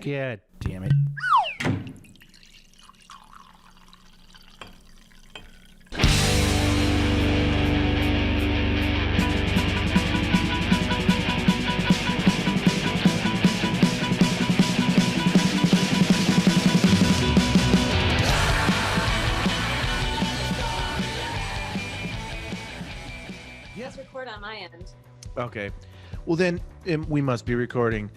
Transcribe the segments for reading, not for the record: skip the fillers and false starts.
God damn it. Let's record on my end. Okay. Well, then we must be recording.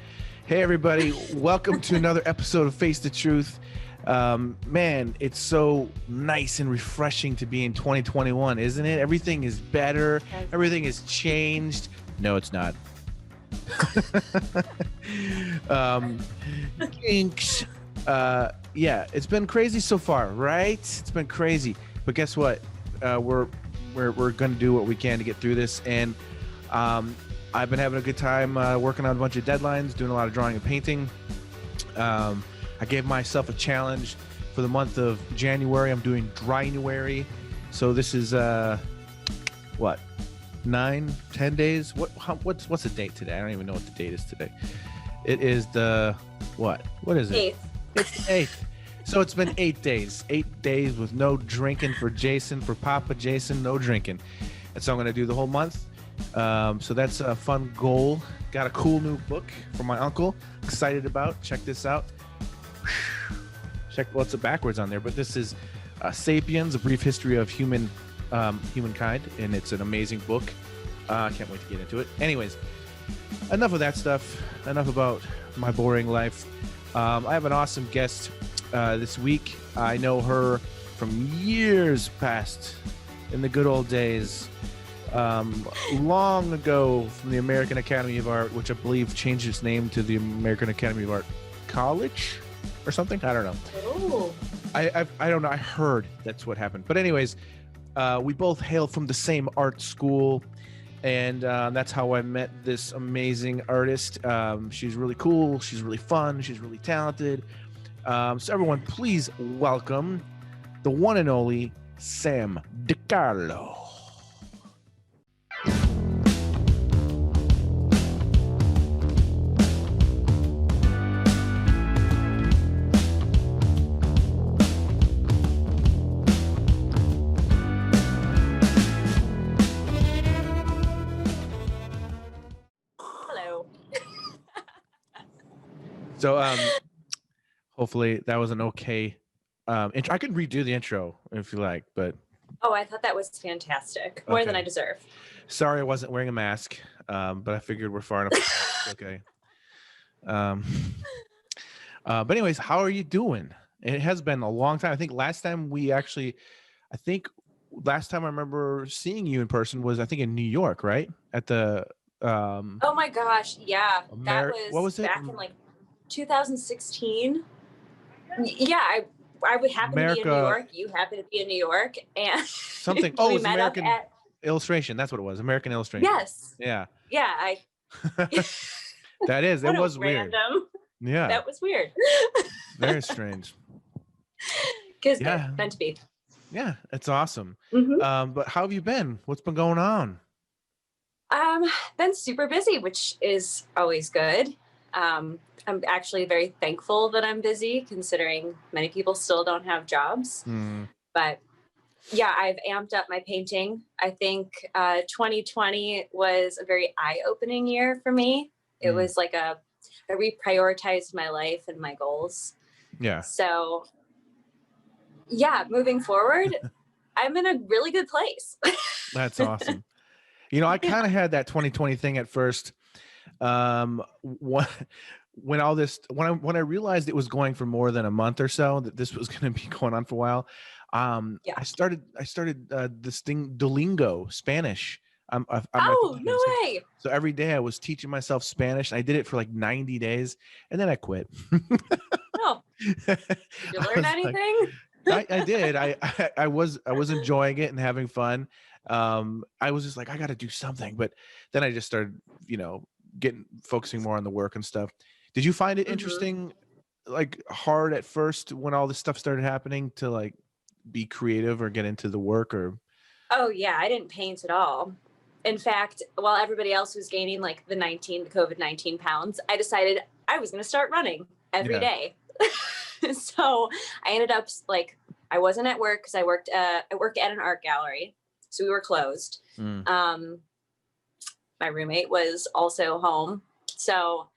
Hey, everybody. Welcome to another episode of Face the Truth. Man, it's so nice and refreshing to be in 2021, isn't it? Everything is better. Everything has changed. No, it's not. Kinks. Yeah, it's been crazy so far, right? It's been crazy. But guess what? We're going to do what we can to get through this. And I've been having a good time working on a bunch of deadlines, doing a lot of drawing and painting. I gave myself a challenge for the month of January. I'm doing Drynuary. So this is, 9-10 days? What's the date today? I don't even know what the date is today. It is the, what is it? 8th. It's the 8th. So it's been 8 days. 8 days with no drinking for Jason, for Papa Jason, no drinking. And so I'm going to do the whole month. So that's a fun goal. Got a cool new book from my uncle. Excited about. Check this out. Check what's backwards on there, but this is Sapiens: A Brief History of Humankind, and it's an amazing book. I can't wait to get into it. Anyways, enough of that stuff. Enough about my boring life. I have an awesome guest this week. I know her from years past, in the good old days. Long ago, from the American Academy of Art, which I believe changed its name to the American Academy of Art College or something. I don't know. Oh. I don't know. I heard that's what happened. But anyways, we both hail from the same art school, and that's how I met this amazing artist. She's really cool. She's really fun. She's really talented. So everyone, please welcome the one and only Sam DeCarlo. So, hopefully that was an okay intro. I could redo the intro if you like, but Oh, I thought that was fantastic. More than Okay. I deserve. sorry I wasn't wearing a mask. But I figured we're far enough apart. Okay. But anyways, how are you doing? It has been a long time. I think last time I remember seeing you in person was, I think, in New York, right? At the Oh my gosh, yeah. That was, what was it? back in like 2016. Yeah, I would happen to be in New York. You happen to be in New York, and something. Oh, we it was met American up at. Illustration. That's what it was. American Illustration. Yes. Yeah. Yeah. That is. It was weird. Random. Yeah. That was weird. Very strange. Because Yeah. meant to be. Yeah, it's awesome. Mhm. But how have you been? What's been going on? Been super busy, which is always good. I'm actually very thankful that I'm busy, considering many people still don't have jobs. But yeah, I've amped up my painting. I think 2020 was a very eye-opening year for me. It was like I reprioritized my life and my goals. Yeah. So yeah, moving forward, I'm in a really good place. That's awesome. You know, I kind of had that 2020 thing at first. When I realized it was going for more than a month or so, that this was going to be going on for a while. Yeah. I started this thing, Duolingo, Spanish. I'm Oh, no way. So every day I was teaching myself Spanish. I did it for like 90 days, and then I quit. Oh, did you learn anything? I did. I was enjoying it and having fun. I was just like, I got to do something. But then I just started, focusing more on the work and stuff. Did you find it interesting, like hard at first when all this stuff started happening to like be creative or get into the work? Or? Oh yeah, I didn't paint at all. In fact, while everybody else was gaining like the COVID-19 pounds, I decided I was going to start running. every day. So I ended up like, I wasn't at work because I worked at an art gallery. So we were closed. My roommate was also home. So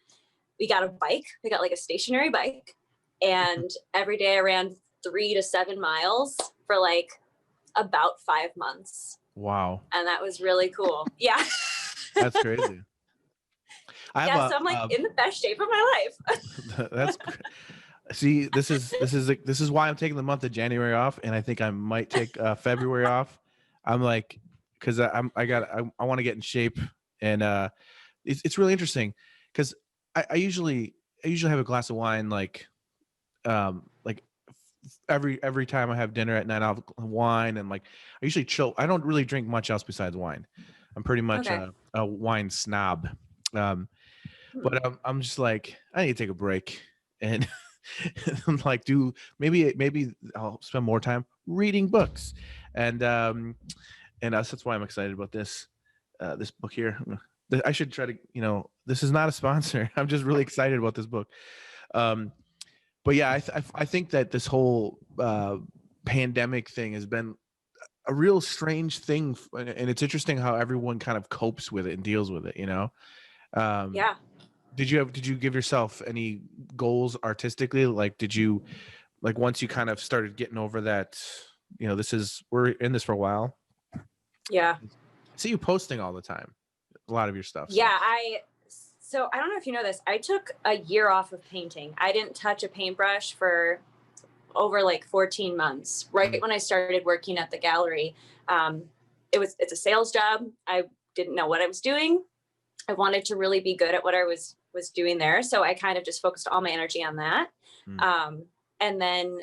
we got a bike. We got like a stationary bike. And every day I ran 3 to 7 miles for like about 5 months. Wow. And that was really cool. Yeah. That's crazy. So I'm like in the best shape of my life. That's see, this is why I'm taking the month of January off, and I think I might take February off. I'm like, because I want to get in shape, and it's really interesting because I usually have a glass of wine like every time I have dinner at night. I'll have wine, and like I usually chill. I don't really drink much else besides wine. I'm pretty much a wine snob. But I'm just like, I need to take a break, and I'm like, maybe I'll spend more time reading books, and that's why I'm excited about this book here. I should try to, this is not a sponsor. I'm just really excited about this book. But yeah, I think that this whole pandemic thing has been a real strange thing, and it's interesting how everyone kind of copes with it and deals with it. Yeah. Did you give yourself any goals artistically? Like, did you, like, once you kind of started getting over that, we're in this for a while. Yeah. I see you posting all the time, a lot of your stuff. Yeah. So I don't know if you know this, I took a year off of painting. I didn't touch a paintbrush for over like 14 months, right when I started working at the gallery. It's a sales job. I didn't know what I was doing. I wanted to really be good at what I was doing there. So I kind of just focused all my energy on that. And then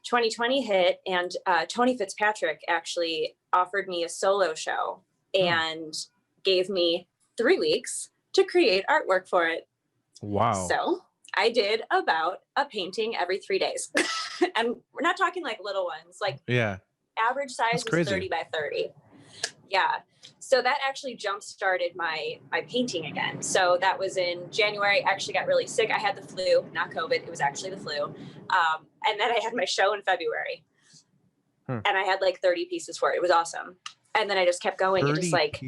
2020 hit, and Tony Fitzpatrick actually offered me a solo show and gave me 3 weeks to create artwork for it. Wow. So I did about a painting every 3 days. And we're not talking like little ones, like average size was 30 by 30. Yeah. So that actually jump-started my painting again. So that was in January. I actually got really sick. I had the flu, not COVID. It was actually the flu. And then I had my show in February. And I had like 30 pieces for it. It was awesome. And then I just kept going. It just like...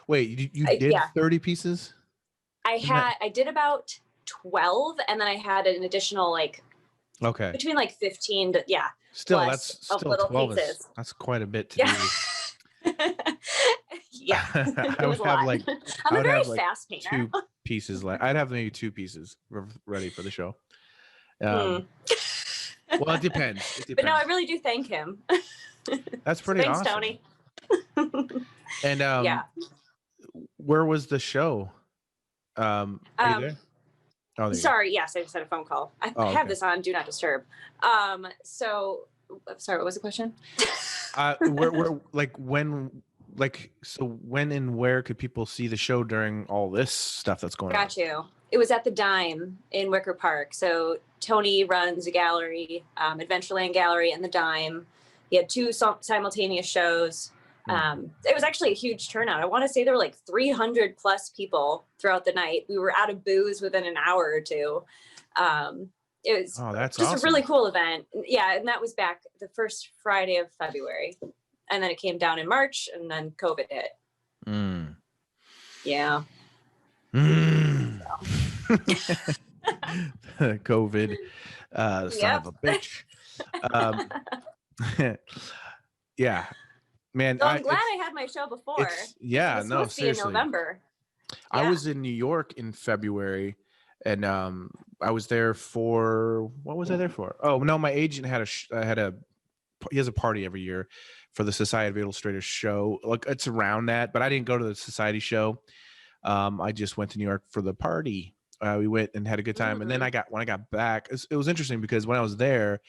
Wait, you did 30 pieces? I did about 12. And then I had an additional like... Okay. Between like 15 to... Yeah. Still, that's still 12. That's quite a bit to do. Yeah. I would have like I'm a very fast painter. 2 pieces I'd have maybe 2 pieces ready for the show. Well, it depends. But no, I really do thank him. That's pretty Thanks, awesome. Tony. And where was the show? Are you there? Oh, sorry, yes, I just had a phone call. I have this on Do Not Disturb. So sorry, what was the question? Where like when and where could people see the show during all this stuff that's going on? Got you. It was at the Dime in Wicker Park. So Tony runs a gallery, Adventureland Gallery and the Dime. He had 2 simultaneous shows. It was actually a huge turnout. I want to say there were like 300 plus people throughout the night. We were out of booze within an hour or 2. It was that's just awesome. a really cool event. Yeah, and that was back the first Friday of February. And then it came down in March, and then COVID hit. Yeah. COVID, son of a bitch. Yeah, man. So I'm glad I had my show before. Yeah, it was no, supposed to be in November. I was in New York in February, and I was there for, what was I there for? Oh no, my agent he has a party every year for the Society of Illustrators show. Like, it's around that, but I didn't go to the society show. I just went to New York for the party. We went and had a good time. And then when I got back, it was interesting because when I was there,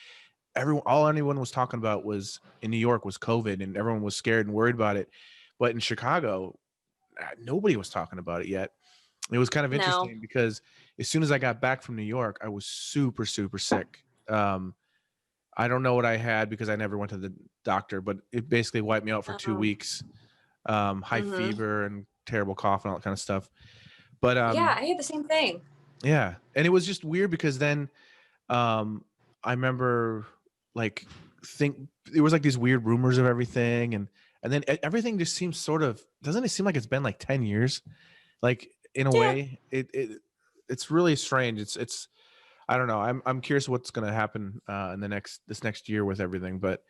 all anyone was talking about was in New York was COVID, and everyone was scared and worried about it. But in Chicago, nobody was talking about it yet. It was kind of interesting because as soon as I got back from New York, I was super, super sick. I don't know what I had because I never went to the doctor, but it basically wiped me out for 2 weeks. High fever and terrible cough and all that kind of stuff. But yeah, I had the same thing. Yeah. And it was just weird because then I remember like it was like these weird rumors of everything, and then everything just seems sort of, doesn't it seem like it's been like 10 years? Like in a Yeah. way, it's really strange. It's I don't know. I'm curious what's going to happen in this next year with everything, but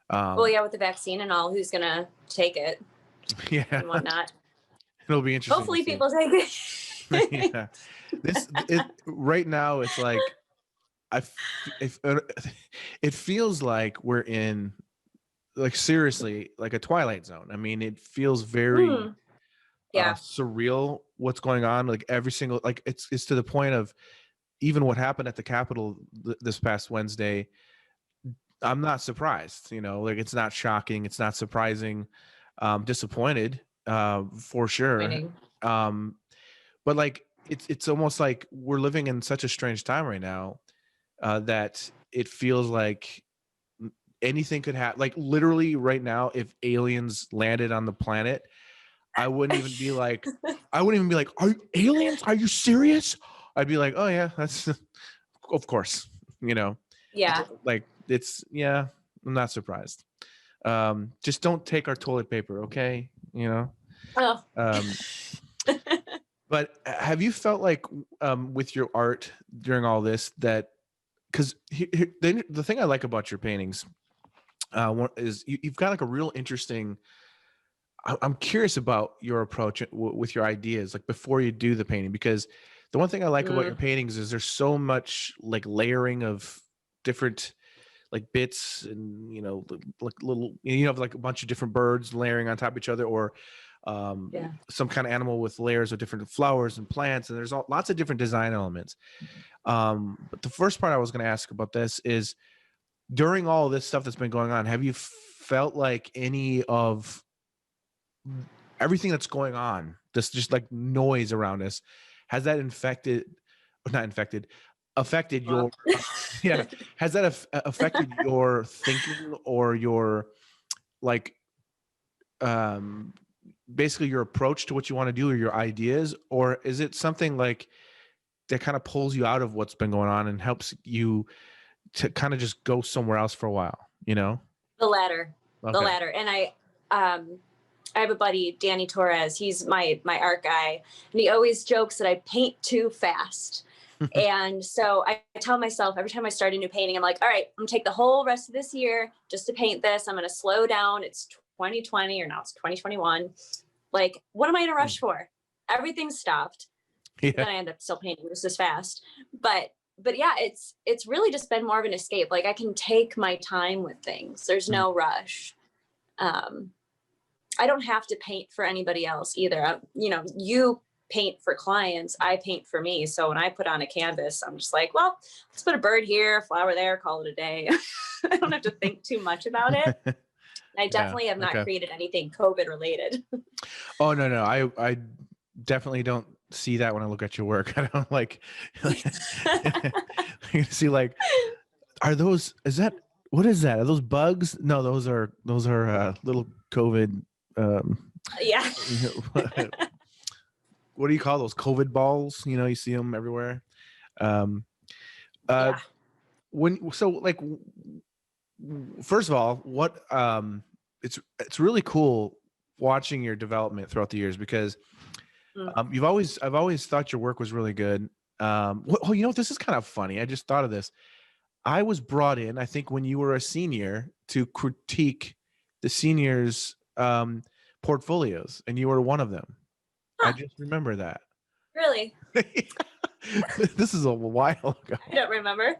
Well, yeah, with the vaccine and all, who's gonna take it yeah, and whatnot? it'll be interesting to Hopefully, see. people take it. Yeah, right now it's like if it feels like we're in, like, seriously, like a Twilight Zone. I mean, it feels very Yeah. surreal what's going on. Like every single, like it's to the point of even what happened at the Capitol this past Wednesday. I'm not surprised, like it's not shocking. It's not surprising. Disappointed, for sure. Winning. But like, it's almost like we're living in such a strange time right now, that it feels like anything could happen. Like literally right now, if aliens landed on the planet, I wouldn't even be like, are you aliens? Are you serious? I'd be like, oh yeah, that's of course, Yeah. like yeah, I'm not surprised. Just don't take our toilet paper, okay? Oh. But have you felt like, with your art during all this, that because the thing I like about your paintings, is you've got like a real interesting. I'm curious about your approach with your ideas, like before you do the painting, because the one thing I like about your paintings is there's so much like layering of different like bits, and like little, have like a bunch of different birds layering on top of each other, or some kind of animal with layers of different flowers and plants, and there's lots of different design elements. But the first part I was going to ask about this is, during all this stuff that's been going on, have you felt like any of everything that's going on, this just like noise around us, has that affected your yeah, has that affected your thinking, or your, like, basically your approach to what you want to do, or your ideas? Or is it something like that kind of pulls you out of what's been going on and helps you to kind of just go somewhere else for a while? The latter. Okay. The latter. And I have a buddy, Danny Torres. He's my art guy, and he always jokes that I paint too fast. And so I tell myself every time I start a new painting, I'm like, all right, I'm gonna take the whole rest of this year just to paint this. I'm gonna slow down. It's 2020, or now it's 2021. Like, what am I in a rush for? Everything's stopped. Yeah. Then I end up still painting just as fast. But yeah, it's really just been more of an escape. Like, I can take my time with things. There's no rush. I don't have to paint for anybody else either. You paint for clients, I paint for me. So when I put on a canvas, I'm just like, well, let's put a bird here, a flower there, call it a day. I don't have to think too much about it. I definitely have not created anything COVID related. Oh, no. I definitely don't see that when I look at your work. I don't like you see, like, what is that? Are those bugs? No, those are little COVID. Yeah. What do you call those? COVID balls? You see them everywhere. Yeah. First of all, it's really cool watching your development throughout the years, because I've always thought your work was really good. This is kind of funny. I just thought of this. I was brought in, I think, when you were a senior, to critique the seniors' portfolios, and you were one of them. Huh. I just remember that. Really? This is a while ago. I don't remember.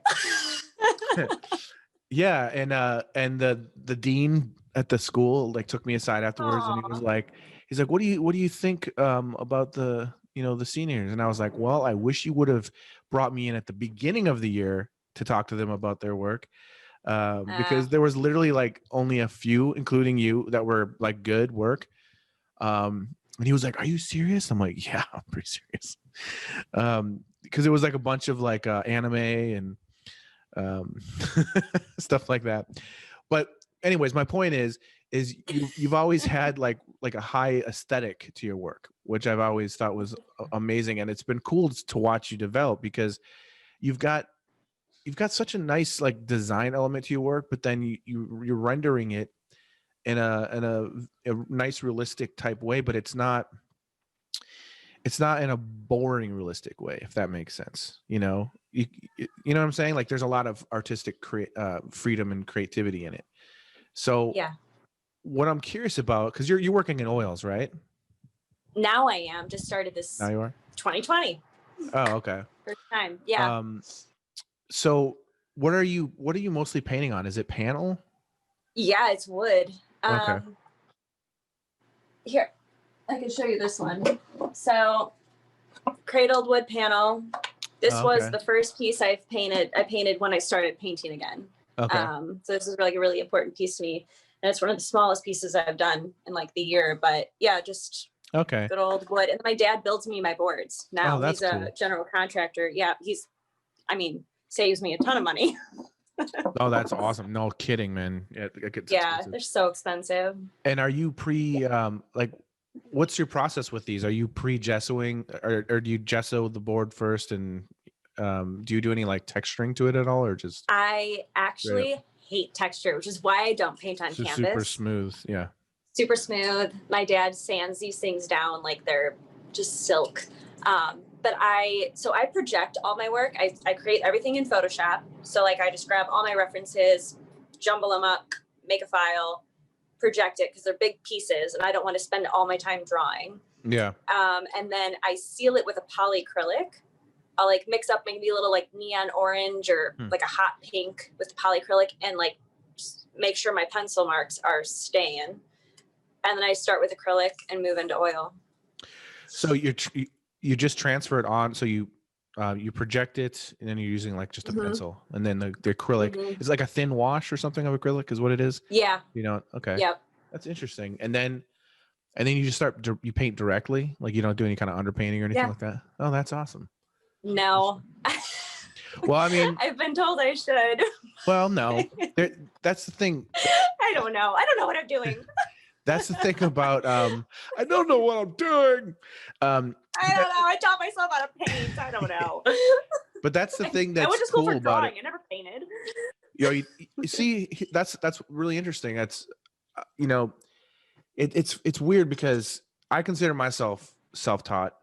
Yeah, and the dean at the school like took me aside afterwards. Aww. And he's like, what do you think about the seniors? And I was like, well, I wish you would have brought me in at the beginning of the year to talk to them about their work, because there was literally like only a few, including you, that were like good work. And he was like, are you serious? I'm like, yeah, I'm pretty serious. Because it was like a bunch of like anime and stuff like that. But anyways, my point is is you've always had like a high aesthetic to your work, which I've always thought was amazing, and it's been cool to watch you develop because you've got such a nice like design element to your work, but then you're rendering it in a nice realistic type way, but it's not in a boring realistic way, if that makes sense. You know what I'm saying? Like there's a lot of artistic freedom and creativity in it. So Yeah. What I'm curious about, because you're working in oils, right? Now I am. Just started this. Now you are? 2020. Oh, okay. First time. Yeah. So what are you mostly painting on? Is it panel? Yeah, it's wood. Okay. Here, I can show you this one. So, cradled wood panel. This was the first piece I painted when I started painting again. Okay. So this is like a really important piece to me. And it's one of the smallest pieces I've done in like the year. But yeah, just good old wood. And my dad builds me my boards now. He's a general contractor. Yeah, saves me a ton of money. Oh, that's awesome. No kidding, man. Yeah, they're so expensive. And are you what's your process with these? Are you pre-gessoing or do you gesso the board first, and do you do any like texturing to it at all, or just? I actually hate texture, which is why I don't paint on canvas. Super smooth. Yeah. Super smooth. My dad sands these things down like they're just silk. But I project all my work. I create everything in Photoshop. So like I just grab all my references, jumble them up, make a file, project it because they're big pieces and I don't want to spend all my time drawing. Yeah. And then I seal it with a polyacrylic. I'll like mix up maybe a little like neon orange or like a hot pink with polyacrylic and like make sure my pencil marks are staying. And then I start with acrylic and move into oil. So you just transfer it on. So you project it and then you're using like just a pencil, and then the acrylic is like a thin wash or something of acrylic is what it is. Yeah. Okay. Yep. That's interesting. And then you just you paint directly. Like you don't do any kind of underpainting or anything like that. Oh, that's awesome. No. Well, I mean, I've been told I should. Well, no, that's the thing. I don't know what I'm doing. That's the thing about, I don't know what I'm doing. I don't know. I taught myself how to paint. I don't know. But that's the thing that's I went to school cool for about drawing. it. I never painted. You see, that's really interesting. That's, it's weird because I consider myself self-taught,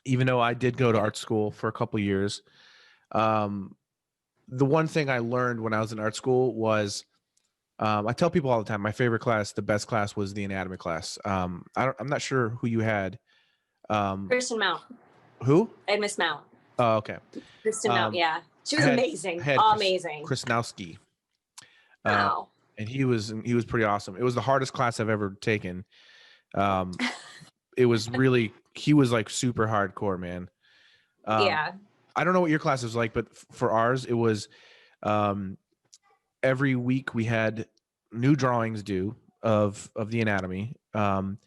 even though I did go to art school for a couple of years. The one thing I learned when I was in art school was, I tell people all the time, my favorite class, the best class, was the anatomy class. I'm not sure who you had. Kristen Mount. Who? I had Miss Mount. Oh, okay. Kristen Mount, yeah. She was amazing. Amazing. Krisnowski. Wow. And he was pretty awesome. It was the hardest class I've ever taken. It was really, he was like super hardcore, man. Yeah. I don't know what your class was like, but for ours, it was, every week we had new drawings due of the anatomy. And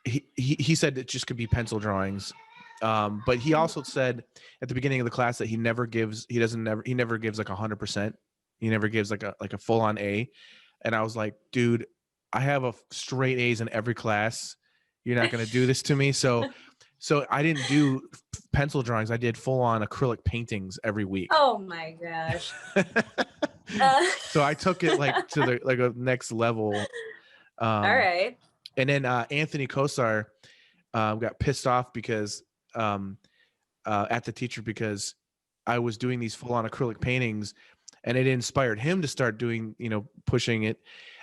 he said it just could be pencil drawings. But he also said at the beginning of the class that he never gives like 100%. He never gives like a full on A. And I was like, dude, I have a straight A's in every class. You're not going to do this to me. So I didn't do pencil drawings. I did full on acrylic paintings every week. Oh my gosh. So I took it like to the a next level. All right. And then Anthony Kosar got pissed off because at the teacher because I was doing these full on acrylic paintings, and it inspired him to start doing, pushing it.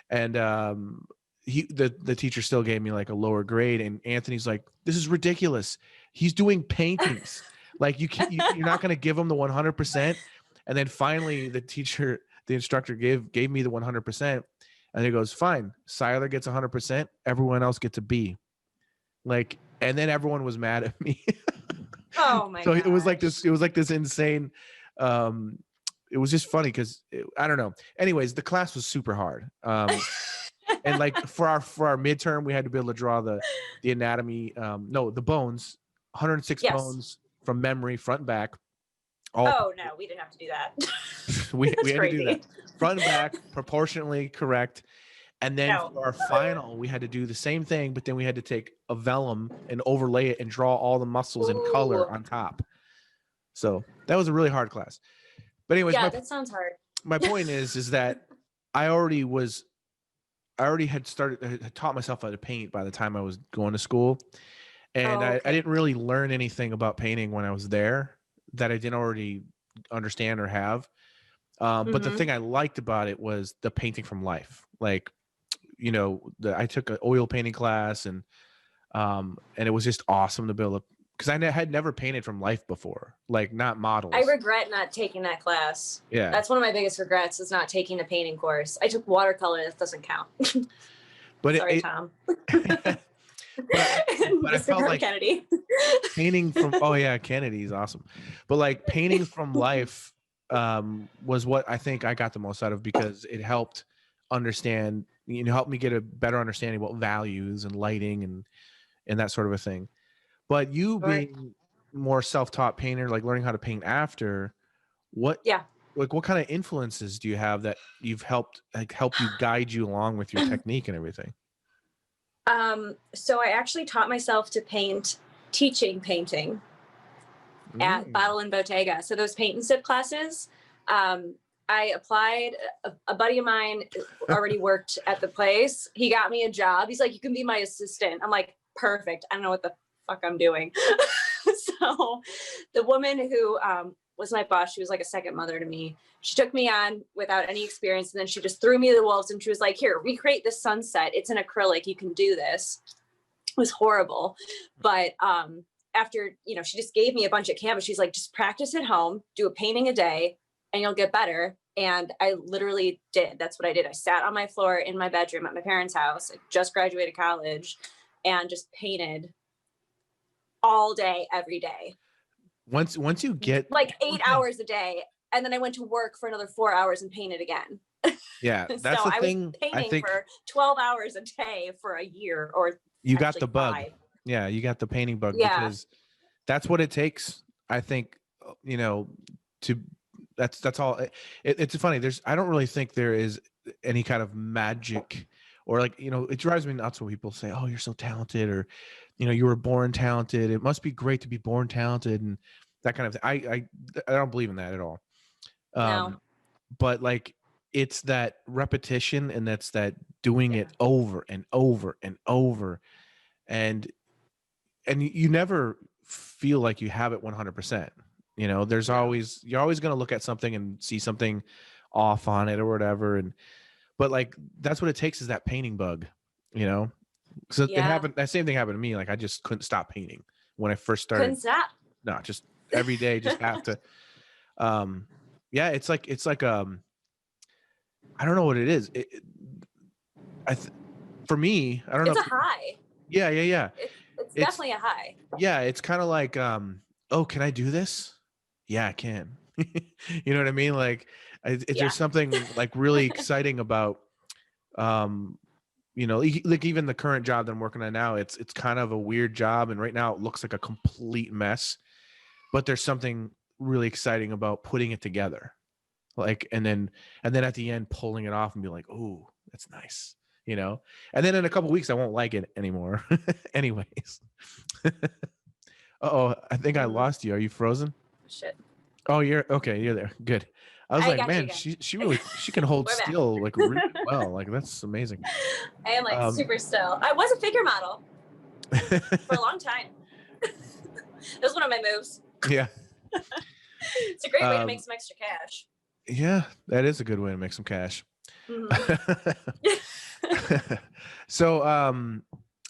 And the teacher still gave me like a lower grade, and Anthony's like, this is ridiculous. He's doing paintings. Like you're not going to give him the 100%. And then finally the instructor gave me the 100%. And he goes, fine, Seiler gets 100%. Everyone else gets a B. Like, and then everyone was mad at me. Oh my! So it was like this insane. It was just funny because I don't know. Anyways, the class was super hard. And like for our midterm, we had to be able to draw the anatomy. The bones, 106 bones from memory, front and back. All Oh no, we didn't have to do that. we That's had to do that. crazy. Front and back, proportionally correct. And then No. for our final, we had to do the same thing, but then we had to take a vellum and overlay it and draw all the muscles in Ooh. color on top. So that was a really hard class. But anyways, Yeah, that sounds hard. my point is that I already had taught myself how to paint by the time I was going to school. And Oh, I okay. didn't really learn anything about painting when I was there that I didn't already understand or have. But the thing I liked about it was the painting from life. Like, I took an oil painting class, and it was just awesome to build up because I had never painted from life before, like not models. I regret not taking that class. Yeah, that's one of my biggest regrets is not taking a painting course. I took watercolor. That doesn't count. but Sorry, Tom. but I felt like Kennedy. painting from Kennedy's awesome, but like painting from life was what I think I got the most out of because it helped understand, helped me get a better understanding about values and lighting and that sort of a thing. But you being more self-taught painter, like learning how to paint after, what kind of influences do you have that you've help you guide you along with your technique and everything? So I actually taught myself to paint, teaching painting at Bottle and Bottega. So those paint and sip classes, I applied. A buddy of mine already worked at the place. He got me a job. He's like, you can be my assistant. I'm like, perfect. I don't know what the fuck I'm doing. So the woman who was my boss, she was like a second mother to me. She took me on without any experience. And then she just threw me to the wolves and she was like, here, recreate this sunset. It's an acrylic. You can do this. It was horrible. But after, she just gave me a bunch of canvas. She's like, just practice at home, do a painting a day and you'll get better. And I literally did. That's what I did. I sat on my floor in my bedroom at my parents' house. I just graduated college and just painted all day, every day. Once you get like 8 hours a day. And then I went to work for another 4 hours and painted again. Yeah. That's the thing. I was painting for 12 hours a day for a year or you got the bug. 5. Yeah. You got the painting bug because that's what it takes. I think, that's all. It's funny. I don't really think there is any kind of magic or it drives me nuts when people say, oh, you're so talented or, you were born talented. It must be great to be born talented and that kind of thing. I don't believe in that at all. No. But it's that repetition and that's that doing it over and over and over. And you never feel like you have it 100%. There's always, you're always going to look at something and see something off on it or whatever. But that's what it takes is that painting bug, So it happened. That same thing happened to me. I just couldn't stop painting when I first started. Couldn't stop. No, just every day, just have to. It's like I don't know what it is. For me, I don't know. It's a high. Yeah. It's definitely a high. Yeah, it's kind of like, oh, can I do this? Yeah, I can. You know what I mean? There's something really exciting about, even the current job that I'm working on now. It's kind of a weird job, and right now it looks like a complete mess. But there's something really exciting about putting it together, and then at the end pulling it off and be like, oh, that's nice, And then in a couple of weeks I won't like it anymore. Anyways. Uh-oh, I think I lost you. Are you frozen? Shit. Oh, you're okay. You're there. Good. I was like, man, she can hold still really well. That's amazing. I am super still. I was a figure model for a long time. That was one of my moves. Yeah. It's a great way to make some extra cash. Yeah, that is a good way to make some cash. Mm-hmm. So,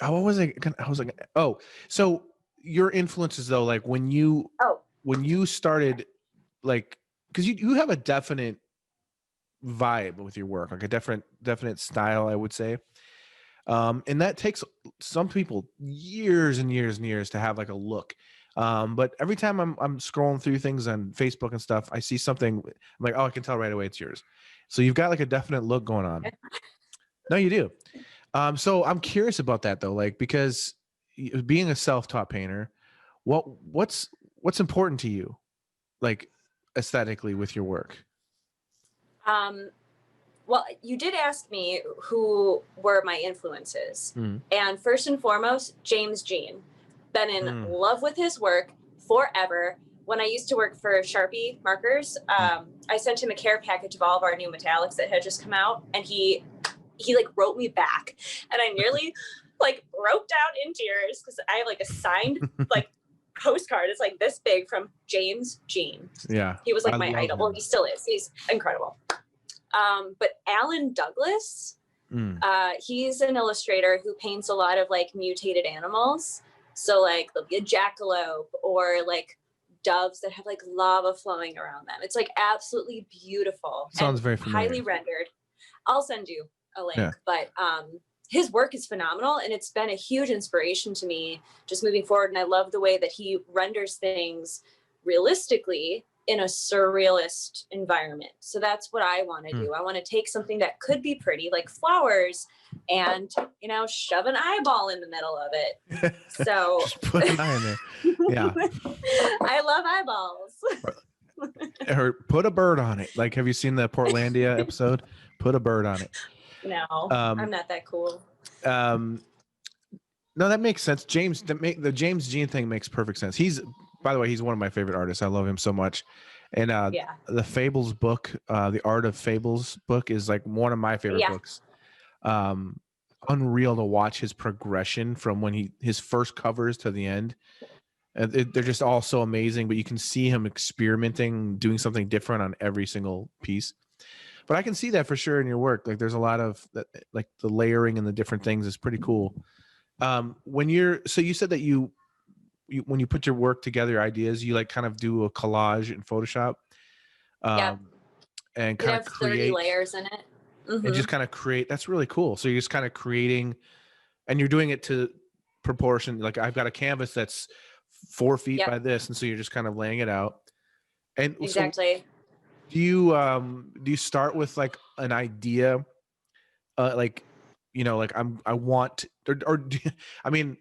what was I like, oh, so your influences though, when you started, because you have a definite vibe with your work, a definite style, I would say. And that takes some people years and years and years to have a look. But every time I'm scrolling through things on Facebook and stuff, I see something, I'm like, oh, I can tell right away it's yours. So you've got a definite look going on. No, you do. So I'm curious about that though, because being a self-taught painter, what's important to you? aesthetically with your work? Well, you did ask me who were my influences. And first and foremost, James Jean. Been in love with his work forever. When I used to work for Sharpie markers, I sent him a care package of all of our new metallics that had just come out, and he like wrote me back, and I nearly like broke down in tears because I have like a signed like postcard. It's like this big from James Jean. Yeah, he was like my idol. Well, he still is. He's incredible. But Alan Douglas, he's an illustrator who paints a lot of like mutated animals. So like there'll be a jackalope or like doves that have like lava flowing around them. It's like absolutely beautiful. Sounds very familiar. Highly rendered. I'll send you a link. But his work is phenomenal, and it's been a huge inspiration to me just moving forward. And I love the way that he renders things realistically in a surrealist environment. So that's what I want to do. I want to take something that could be pretty, like flowers, and shove an eyeball in the middle of it. So just put an eye in there. Yeah. I love eyeballs. Or put a bird on it. Like, have you seen the Portlandia episode? Put a bird on it. No, I'm not that cool. No, that makes sense. The James Jean thing makes perfect sense. By the way, he's one of my favorite artists. I love him so much. And the Fables book, the Art of Fables book, is like one of my favorite books. Unreal to watch his progression from when his first covers to the end. They're just all so amazing, but you can see him experimenting, doing something different on every single piece. But I can see that for sure in your work. Like, there's a lot of that, like the layering and the different things is pretty cool. So you said that when you put your work together, your ideas, you like kind of do a collage in Photoshop, and kind of create 30 layers in it, and just kind of create. That's really cool. So you're just kind of creating, and you're doing it to proportion. Like, I've got a canvas that's 4 feet by this, and so you're just kind of laying it out. And exactly. So do you start with like an idea, like I want, I mean,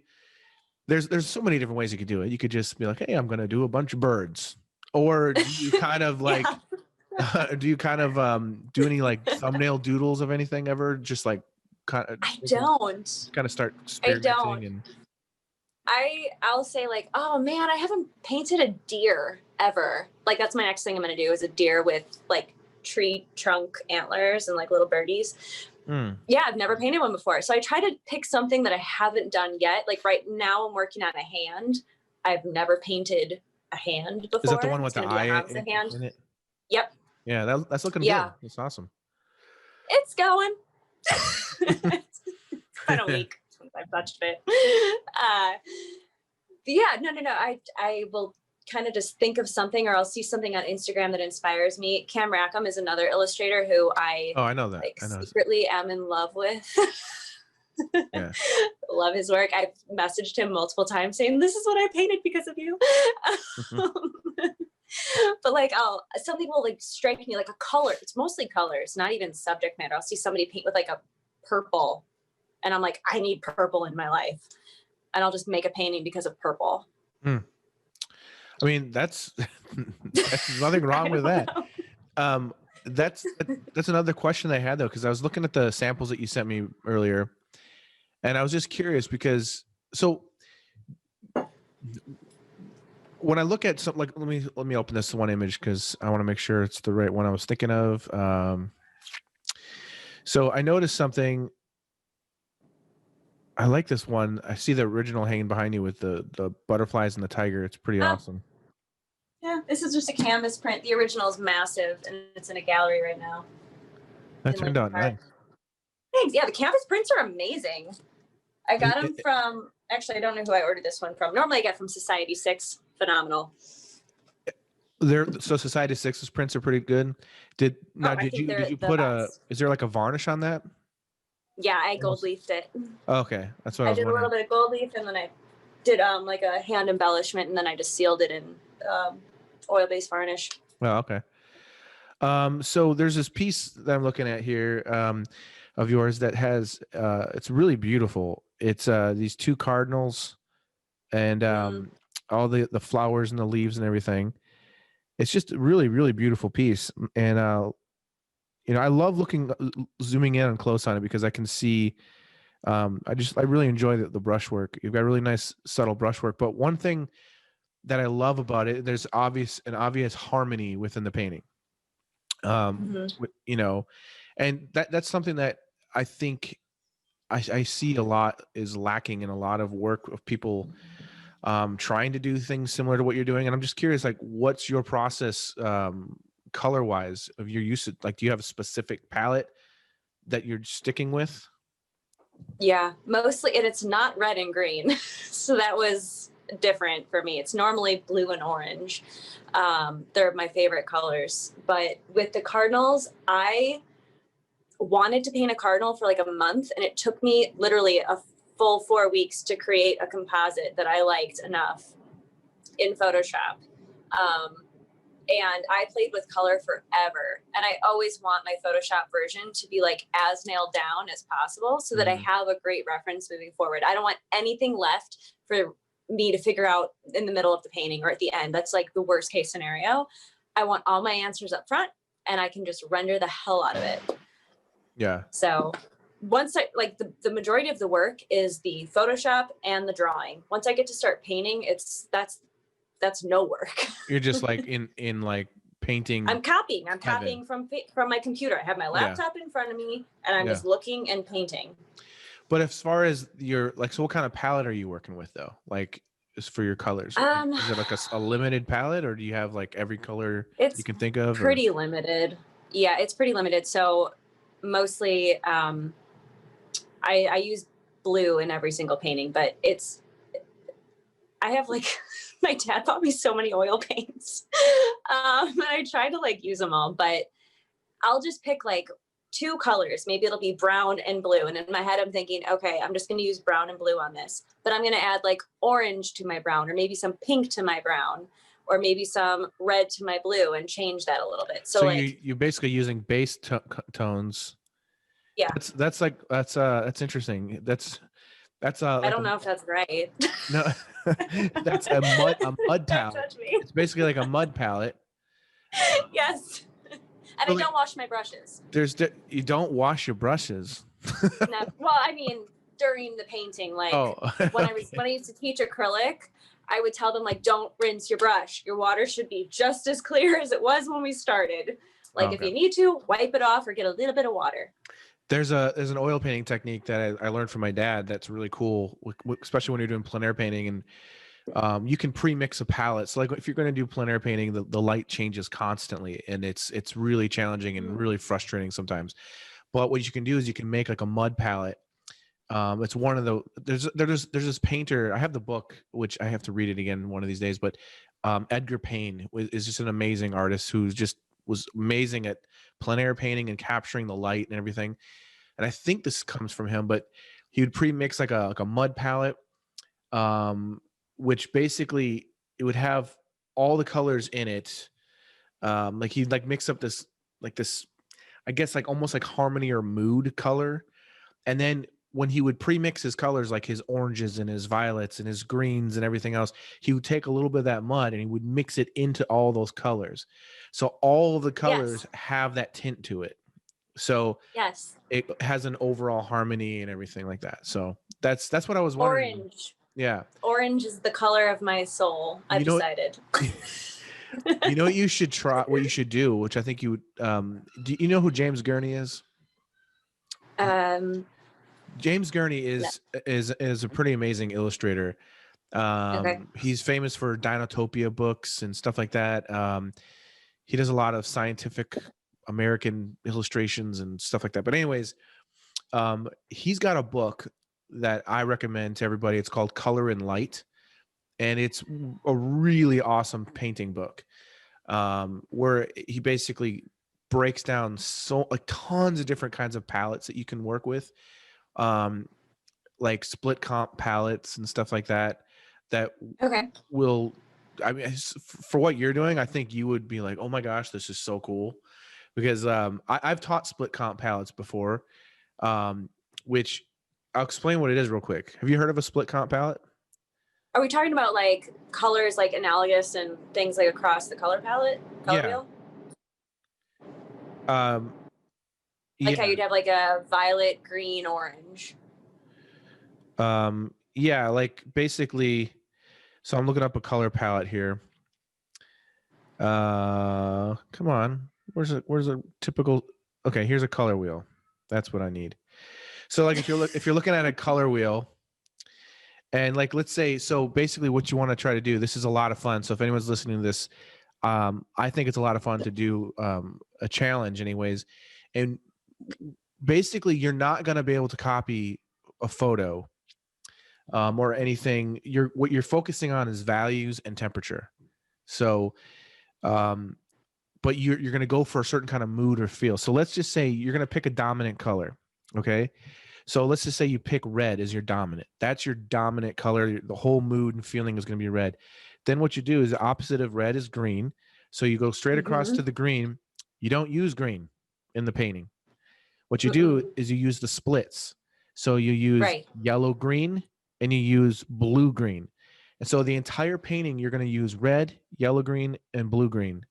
there's so many different ways you could do it. You could just be like, hey, I'm going to do a bunch of birds. Or do you kind of like, do any like thumbnail doodles of anything ever? Just like I don't. Kind of start experimenting. I don't. I'll say like, oh man, I haven't painted a deer ever. Like, that's my next thing I'm going to do, is a deer with like tree trunk antlers and like little birdies. Yeah, I've never painted one before. So I try to pick something that I haven't done yet. Like right now I'm working on a hand. I've never painted a hand before. Is that the one with the eye in it? Yep. Yeah, that's looking good. That's awesome. It's going. It's been a week since I've touched it. But yeah, no. I will kind of just think of something, or I'll see something on Instagram that inspires me. Cam Rackham is another illustrator who I know that. Like, secretly am in love with. Yeah. Love his work. I've messaged him multiple times saying, this is what I painted because of you. But like something will like strike me, like a color. It's mostly colors, not even subject matter. I'll see somebody paint with like a purple, and I'm like, I need purple in my life, and I'll just make a painting because of purple. I mean, that's nothing wrong with that. That's another question I had though, because I was looking at the samples that you sent me earlier, and I was just curious because when I look at something like, let me open this one image because I want to make sure it's the right one I was thinking of. So I noticed something. I like this one. I see the original hanging behind you with the butterflies and the tiger. It's pretty awesome. Yeah, this is just a canvas print. The original is massive, and it's in a gallery right now. That turned out nice. Thanks. Yeah, the canvas prints are amazing. I got them from, actually, I don't know who I ordered this one from. Normally I get from Society 6. Phenomenal. So Society 6's prints are pretty good. Did you put is there like a varnish on that? Yeah, I gold leafed it. Okay, that's what I was did. A little bit of gold leaf, and then I did like a hand embellishment, and then I just sealed it in oil-based varnish. Oh, okay. So there's this piece that I'm looking at here of yours that has it's really beautiful. It's these two cardinals and all the flowers and the leaves and everything. It's just a really, really beautiful piece. And, I love zooming in on close on it because I can see, I really enjoy the brushwork. You've got really nice, subtle brushwork. But one thing that I love about it, there's an obvious harmony within the painting. And that's something that I think I see a lot is lacking in a lot of work of people trying to do things similar to what you're doing. And I'm just curious, like, what's your process color wise of your use? Like, do you have a specific palette that you're sticking with? Yeah, mostly, and it's not red and green. So that was different for me. It's normally blue and orange. They're my favorite colors. But with the cardinals, I wanted to paint a cardinal for like a month, and it took me literally a full 4 weeks to create a composite that I liked enough in Photoshop. And I played with color forever. And I always want my Photoshop version to be like as nailed down as possible so that I have a great reference moving forward. I don't want anything left for me to figure out in the middle of the painting or at the end. That's like the worst case scenario. I want all my answers up front and I can just render the hell out of it. Yeah. So once I like the majority of the work is the Photoshop and the drawing. Once I get to start painting, that's no work. You're just like in like painting. I'm copying from my computer. I have my laptop in front of me and I'm just looking and painting. But as far as your, like, so what kind of palette are you working with though? Like, is for your colors? Is it like a limited palette, or do you have like every color you can think of? Pretty limited. Yeah, it's pretty limited. So mostly I use blue in every single painting, but I have like my dad bought me so many oil paints. And I try to like use them all, but I'll just pick like 2 colors. Maybe it'll be brown and blue. And in my head, I'm thinking, okay, I'm just going to use brown and blue on this, but I'm going to add like orange to my brown, or maybe some pink to my brown, or maybe some red to my blue, and change that a little bit. So like, you're basically using base tones. Yeah. That's interesting. That's I don't know if that's right. No, that's a mud palette. It's basically like a mud palette. Yes. And I don't wash my brushes. You don't wash your brushes. No. Well, I mean, during the painting, like when I used to teach acrylic, I would tell them like, don't rinse your brush. Your water should be just as clear as it was when we started. Like if you need to, wipe it off or get a little bit of water. There's an oil painting technique that I learned from my dad that's really cool, especially when you're doing plein air painting, and you can pre-mix a palette. So like if you're going to do plein air painting, the light changes constantly, and it's really challenging and really frustrating sometimes. But what you can do is you can make like a mud palette. It's one of the there's this painter. I have the book, which I have to read it again one of these days. But Edgar Payne is just an amazing artist who's just was amazing at plein air painting and capturing the light and everything. And I think this comes from him, but he would pre-mix like a mud palette, which basically it would have all the colors in it. Like he'd like mix up this, I guess like almost like harmony or mood color. And then when he would pre-mix his colors, like his oranges and his violets and his greens and everything else, he would take a little bit of that mud and he would mix it into all those colors. So all of the colors have that tint to it. So it has an overall harmony and everything like that. So that's what I was wondering. Orange. Yeah. Orange is the color of my soul. I've decided. You know what you should try, what you should do, which I think you would, do you know who James Gurney is? James Gurney is a pretty amazing illustrator. He's famous for Dinotopia books and stuff like that. He does a lot of scientific American illustrations and stuff like that. But anyways, he's got a book that I recommend to everybody. It's called Color and Light, and it's a really awesome painting book, where he basically breaks down tons of different kinds of palettes that you can work with, like split comp palettes and stuff like that. That will, I mean, for what you're doing, I think you would be like, oh my gosh, this is so cool, because I've taught split comp palettes before, which I'll explain what it is real quick. Have you heard of a split comp palette? Are we talking about like colors like analogous and things like across the color palette, color wheel? Like how you'd have like a violet, green, orange. Yeah, like basically, so I'm looking up a color palette here. Come on. Where's a typical, okay, here's a color wheel. That's what I need. So like if you're looking at a color wheel, and like let's say, so basically what you want to try to do, this is a lot of fun. So if anyone's listening to this, I think it's a lot of fun to do a challenge anyways. And basically you're not going to be able to copy a photo or anything. What you're focusing on is values and temperature. So but you're going to go for a certain kind of mood or feel. So let's just say you're going to pick a dominant color. Okay. So let's just say you pick red as your dominant. That's your dominant color. The whole mood and feeling is going to be red. Then what you do is the opposite of red is green. So you go straight across to the green. You don't use green in the painting. What you do is you use the splits. So you use yellow green and you use blue green. And so the entire painting, you're going to use red, yellow green, and blue green.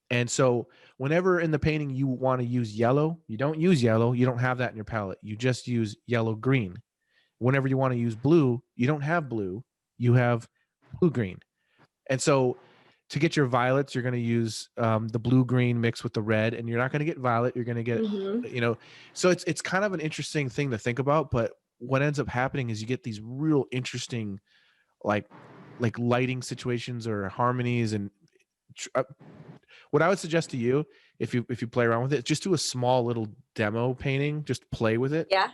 And so whenever in the painting you want to use yellow, you don't use yellow. You don't have that in your palette. You just use yellow green. Whenever you want to use blue, you don't have blue. You have blue green. And so to get your violets, you're going to use the blue green mixed with the red, and you're not going to get violet. You're going to get, you know, so it's kind of an interesting thing to think about. But what ends up happening is you get these real interesting, like lighting situations or harmonies. And what I would suggest to you, if you play around with it, just do a small little demo painting. Just play with it. Yeah.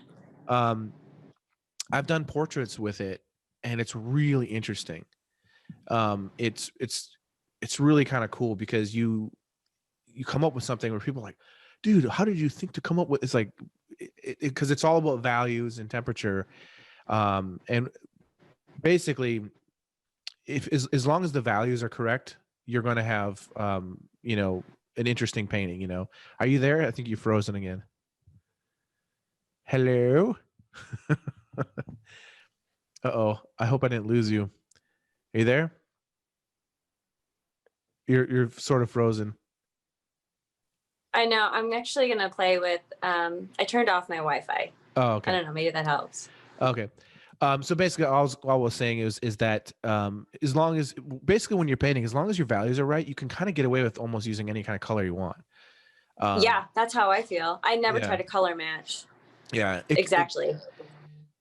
I've done portraits with it, and it's really interesting. It's really kind of cool because you come up with something where people are like, dude, how did you think to come up with? It's like, because it's all about values and temperature, and basically, if as long as the values are correct, you're going to have you know, an interesting painting. You know, are you there? I think you've frozen again. Hello. Uh-oh, I hope I didn't lose you. Are you there? You're sort of frozen. I know. I'm actually gonna play with. I turned off my Wi-Fi. Oh, okay. I don't know. Maybe that helps. Okay. So basically, all I was saying is that as long as basically when you're painting, as long as your values are right, you can kind of get away with almost using any kind of color you want. Yeah, that's how I feel. I never try to color match. Yeah. Exactly.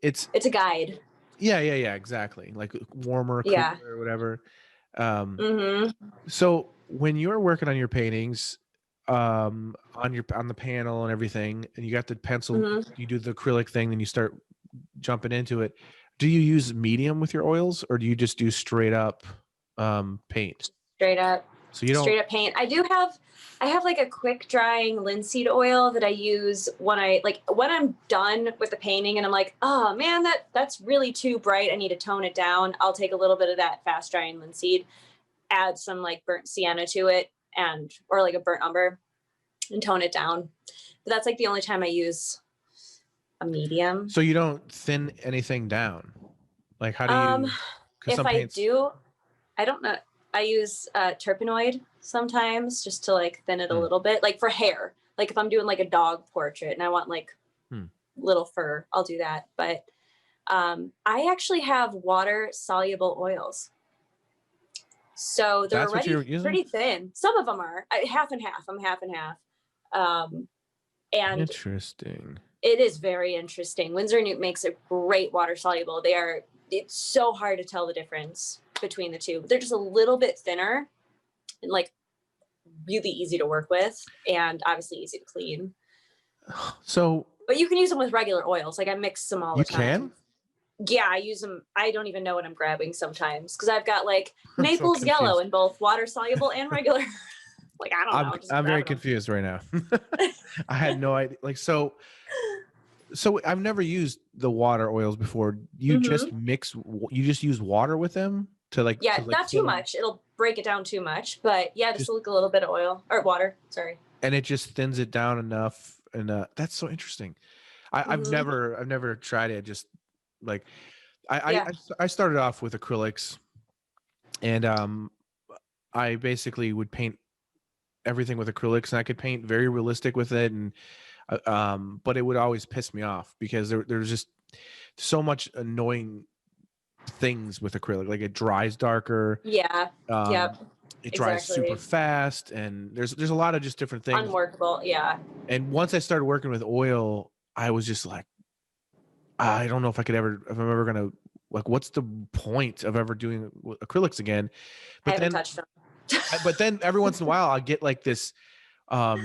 It's a guide. Yeah, exactly. Like warmer, cooler, or whatever. So when you're working on your paintings, on the panel and everything, and you got the pencil, you do the acrylic thing, then you start jumping into it. Do you use medium with your oils, or do you just do straight up paint? Straight up. So you don't straight up paint. I have like a quick drying linseed oil that I use when I'm done with the painting and I'm like, oh man, that's really too bright. I need to tone it down. I'll take a little bit of that fast drying linseed, add some like burnt sienna to it or like a burnt umber and tone it down. But that's like the only time I use a medium. So you don't thin anything down? Like how do you? If I do, I don't know. I use terpenoid sometimes just to like thin it a little bit, like for hair. Like if I'm doing like a dog portrait and I want like little fur, I'll do that. But I actually have water soluble oils. So they're already pretty thin. Some of them are half and half. I'm half and half. And interesting. It is very interesting. Winsor & Newt makes a great water soluble. It's so hard to tell the difference between the two. They're just a little bit thinner and like really easy to work with and obviously easy to clean. So, but you can use them with regular oils. Like I mix them all the time. You can? Yeah, I use them. I don't even know what I'm grabbing sometimes because I've got like Naples yellow in both water soluble and regular. Like I don't know. I'm very confused right now. I had no idea. Like so I've never used the water oils before. You just use water with them to like. Yeah, not too much. It'll break it down too much, but yeah, just like a little bit of oil or water. Sorry. And it just thins it down enough, and that's so interesting. I've never tried it. Just like I started off with acrylics, and I basically would paint everything with acrylics, and I could paint very realistic with it, and but it would always piss me off because there's just so much annoying things with acrylic. Like it dries darker. Yeah. Yep. It dries super fast, and there's a lot of just different things. Unworkable. Yeah. And once I started working with oil, I was just like, I don't know if I'm ever gonna, like, what's the point of ever doing acrylics again? But I haven't touched them. But then every once in a while, I'll get like this. I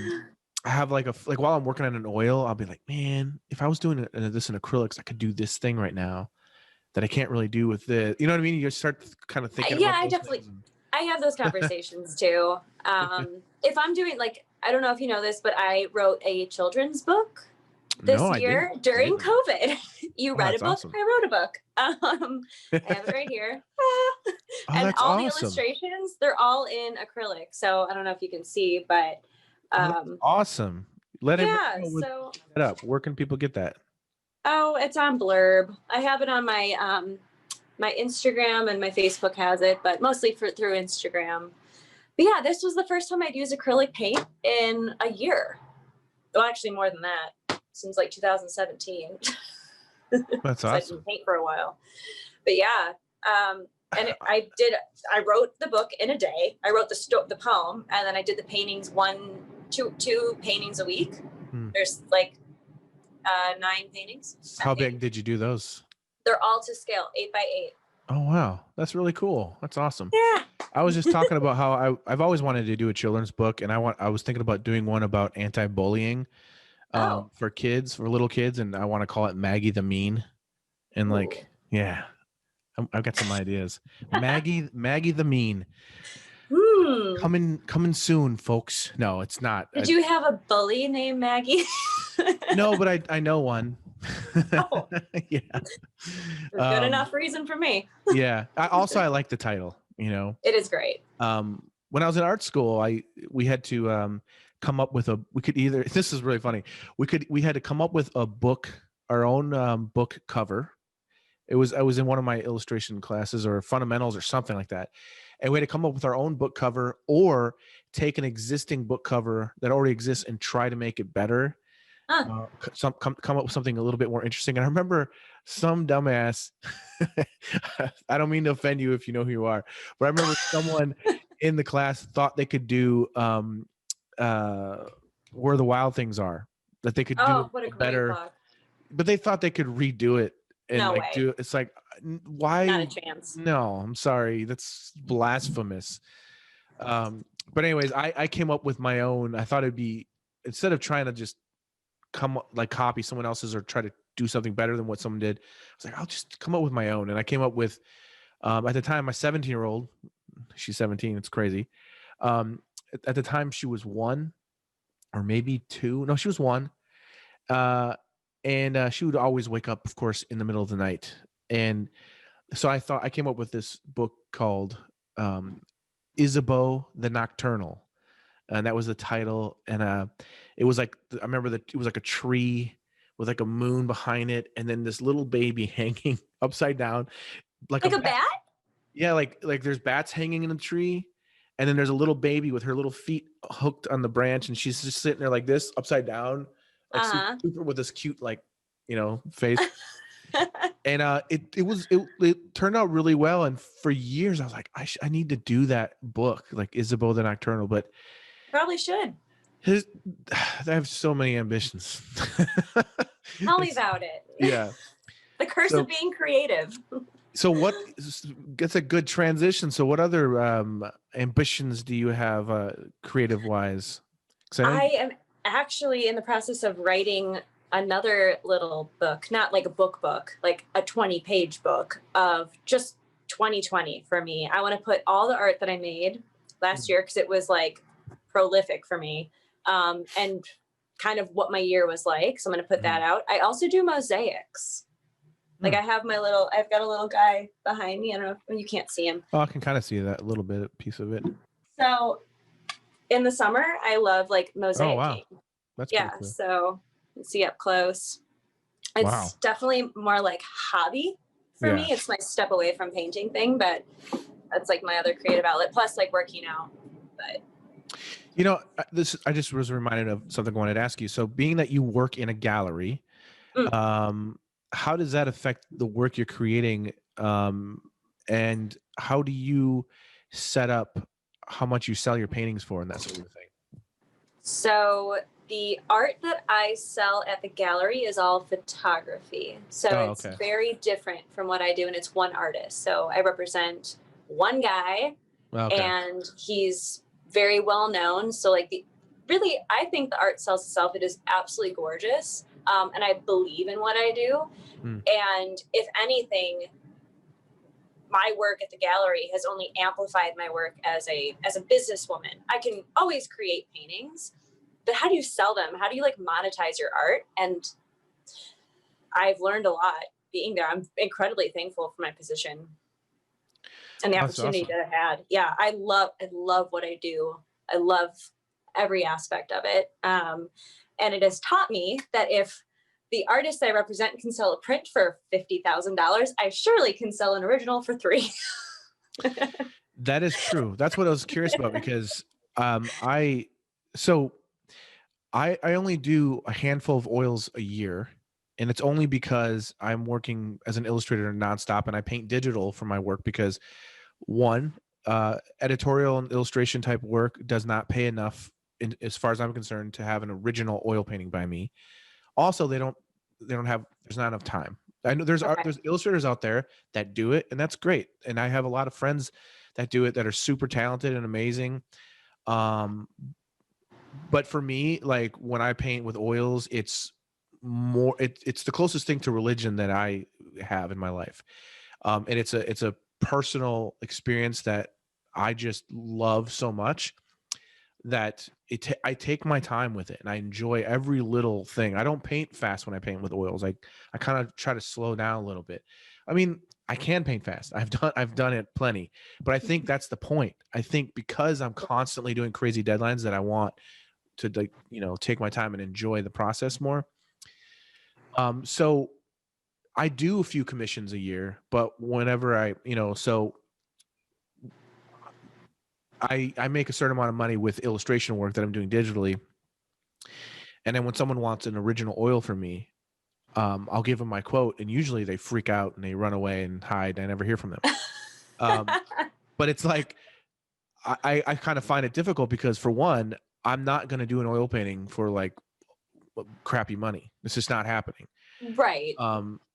have like while I'm working on an oil, I'll be like, man, if I was doing this in acrylics, I could do this thing right now that I can't really do with this. You know what I mean? You just start kind of thinking. Yeah, I have those conversations too. If I'm doing, like, I don't know if you know this, but I wrote a children's book this year during COVID. You read a book, awesome. I wrote a book. I have it right here. And all the illustrations, they're all in acrylic. So I don't know if you can see, but awesome. Let it up. Where can people get that? Oh, it's on Blurb. I have it on my my Instagram, and my Facebook has it, but mostly through Instagram. But yeah, this was the first time I'd used acrylic paint in a year. Well, actually more than that, since like 2017. That's awesome. I didn't paint for a while. But yeah, and I wrote the book in a day. I wrote the poem, and then I did the paintings, two paintings a week. There's like 9 paintings. How big did you do those? They're all to scale, 8 by 8. Oh, wow. That's really cool. That's awesome. Yeah. I was just talking about how I've always wanted to do a children's book, and I was thinking about doing one about anti-bullying for kids, for little kids, and I want to call it Maggie the Mean. And like, yeah, I've got some ideas. Maggie the Mean. Coming soon, folks. No, it's not. Did you have a bully named Maggie? No, but I know one. Oh. Yeah. Good enough reason for me. Yeah. I like the title, you know. It is great. When I was in art school, we had to come up with this is really funny. We had to come up with our own book cover. I was in one of my illustration classes or fundamentals or something like that. And we had to come up with our own book cover, or take an existing book cover that already exists and try to make it better. Come up with something a little bit more interesting. And I remember some dumbass, I don't mean to offend you if you know who you are, but I remember someone in the class thought they could do Where the Wild Things Are, that they could do it better, but they thought they could redo it. And it's like, why? Not a chance. No, I'm sorry. That's blasphemous. But anyways, I came up with my own. I thought it'd be, instead of trying to just copy someone else's or try to do something better than what someone did, I was like, I'll just come up with my own. And I came up with, at the time, my 17-year-old, she's 17. It's crazy. At the time she was 1 or maybe 2. No, she was 1. And she would always wake up, of course, in the middle of the night. And so I came up with this book called Isabeau the Nocturnal. And that was the title. And it was like, I remember that it was like a tree with like a moon behind it. And then this little baby hanging upside down. Like a bat? Yeah, like there's bats hanging in a tree. And then there's a little baby with her little feet hooked on the branch. And she's just sitting there like this, upside down. Like super with this cute, like, you know, face. And it turned out really well. And for years I was like, I need to do that book, like Isabeau the Nocturnal, but probably should. I have so many ambitions. Tell me about it. Yeah. The curse of being creative. So that's a good transition. So what other ambitions do you have creative wise? I am actually in the process of writing another little book, not like a book, like a 20-page book of just 2020 for me. I want to put all the art that I made last year, because it was like prolific for me, and kind of what my year was like. So I'm going to put that out. I also do mosaics. Like I've got a little guy behind me. I don't know if you can't see him. Oh, I can kind of see that little piece of it. So in the summer, I love like mosaic. Oh, wow. That's cool. So you see up close. It's definitely more like hobby for me. It's my step away from painting thing, but that's like my other creative outlet, plus like working out. But you know, I just was reminded of something I wanted to ask you. So being that you work in a gallery, how does that affect the work you're creating? And how do you set up how much you sell your paintings for and that sort of thing? So the art that I sell at the gallery is all photography. So it's very different from what I do, and it's one artist. So I represent one guy, and he's very well known. So like really, I think the art sells itself. It is absolutely gorgeous. And I believe in what I do. And if anything, my work at the gallery has only amplified my work as a businesswoman. I can always create paintings, but how do you sell them? How do you like monetize your art? And I've learned a lot being there. I'm incredibly thankful for my position and the opportunity that I had. Yeah, I love what I do. I love every aspect of it. And it has taught me that if the artist I represent can sell a print for $50,000, I surely can sell an original for $3. That is true. That's what I was curious about, because I only do a handful of oils a year, and it's only because I'm working as an illustrator nonstop, and I paint digital for my work because one, editorial and illustration type work does not pay enough as far as I'm concerned to have an original oil painting by me. Also, there's not enough time. I know there's illustrators out there that do it, and that's great. And I have a lot of friends that do it that are super talented and amazing. But for me, like when I paint with oils, it's more, it's the closest thing to religion that I have in my life. And it's a personal experience that I just love so much that I take my time with it, and I enjoy every little thing. I don't paint fast when I paint with oils. I kind of try to slow down a little bit. I mean, I can paint fast. I've done it plenty, but I think that's the point. I think because I'm constantly doing crazy deadlines that I want to, like, take my time and enjoy the process more. So I do a few commissions a year, but whenever I make a certain amount of money with illustration work that I'm doing digitally. And then when someone wants an original oil from me, I'll give them my quote, and usually they freak out and they run away and hide. I never hear from them. But it's like, I kind of find it difficult because, for one, I'm not going to do an oil painting for like crappy money. It's just not happening. Right.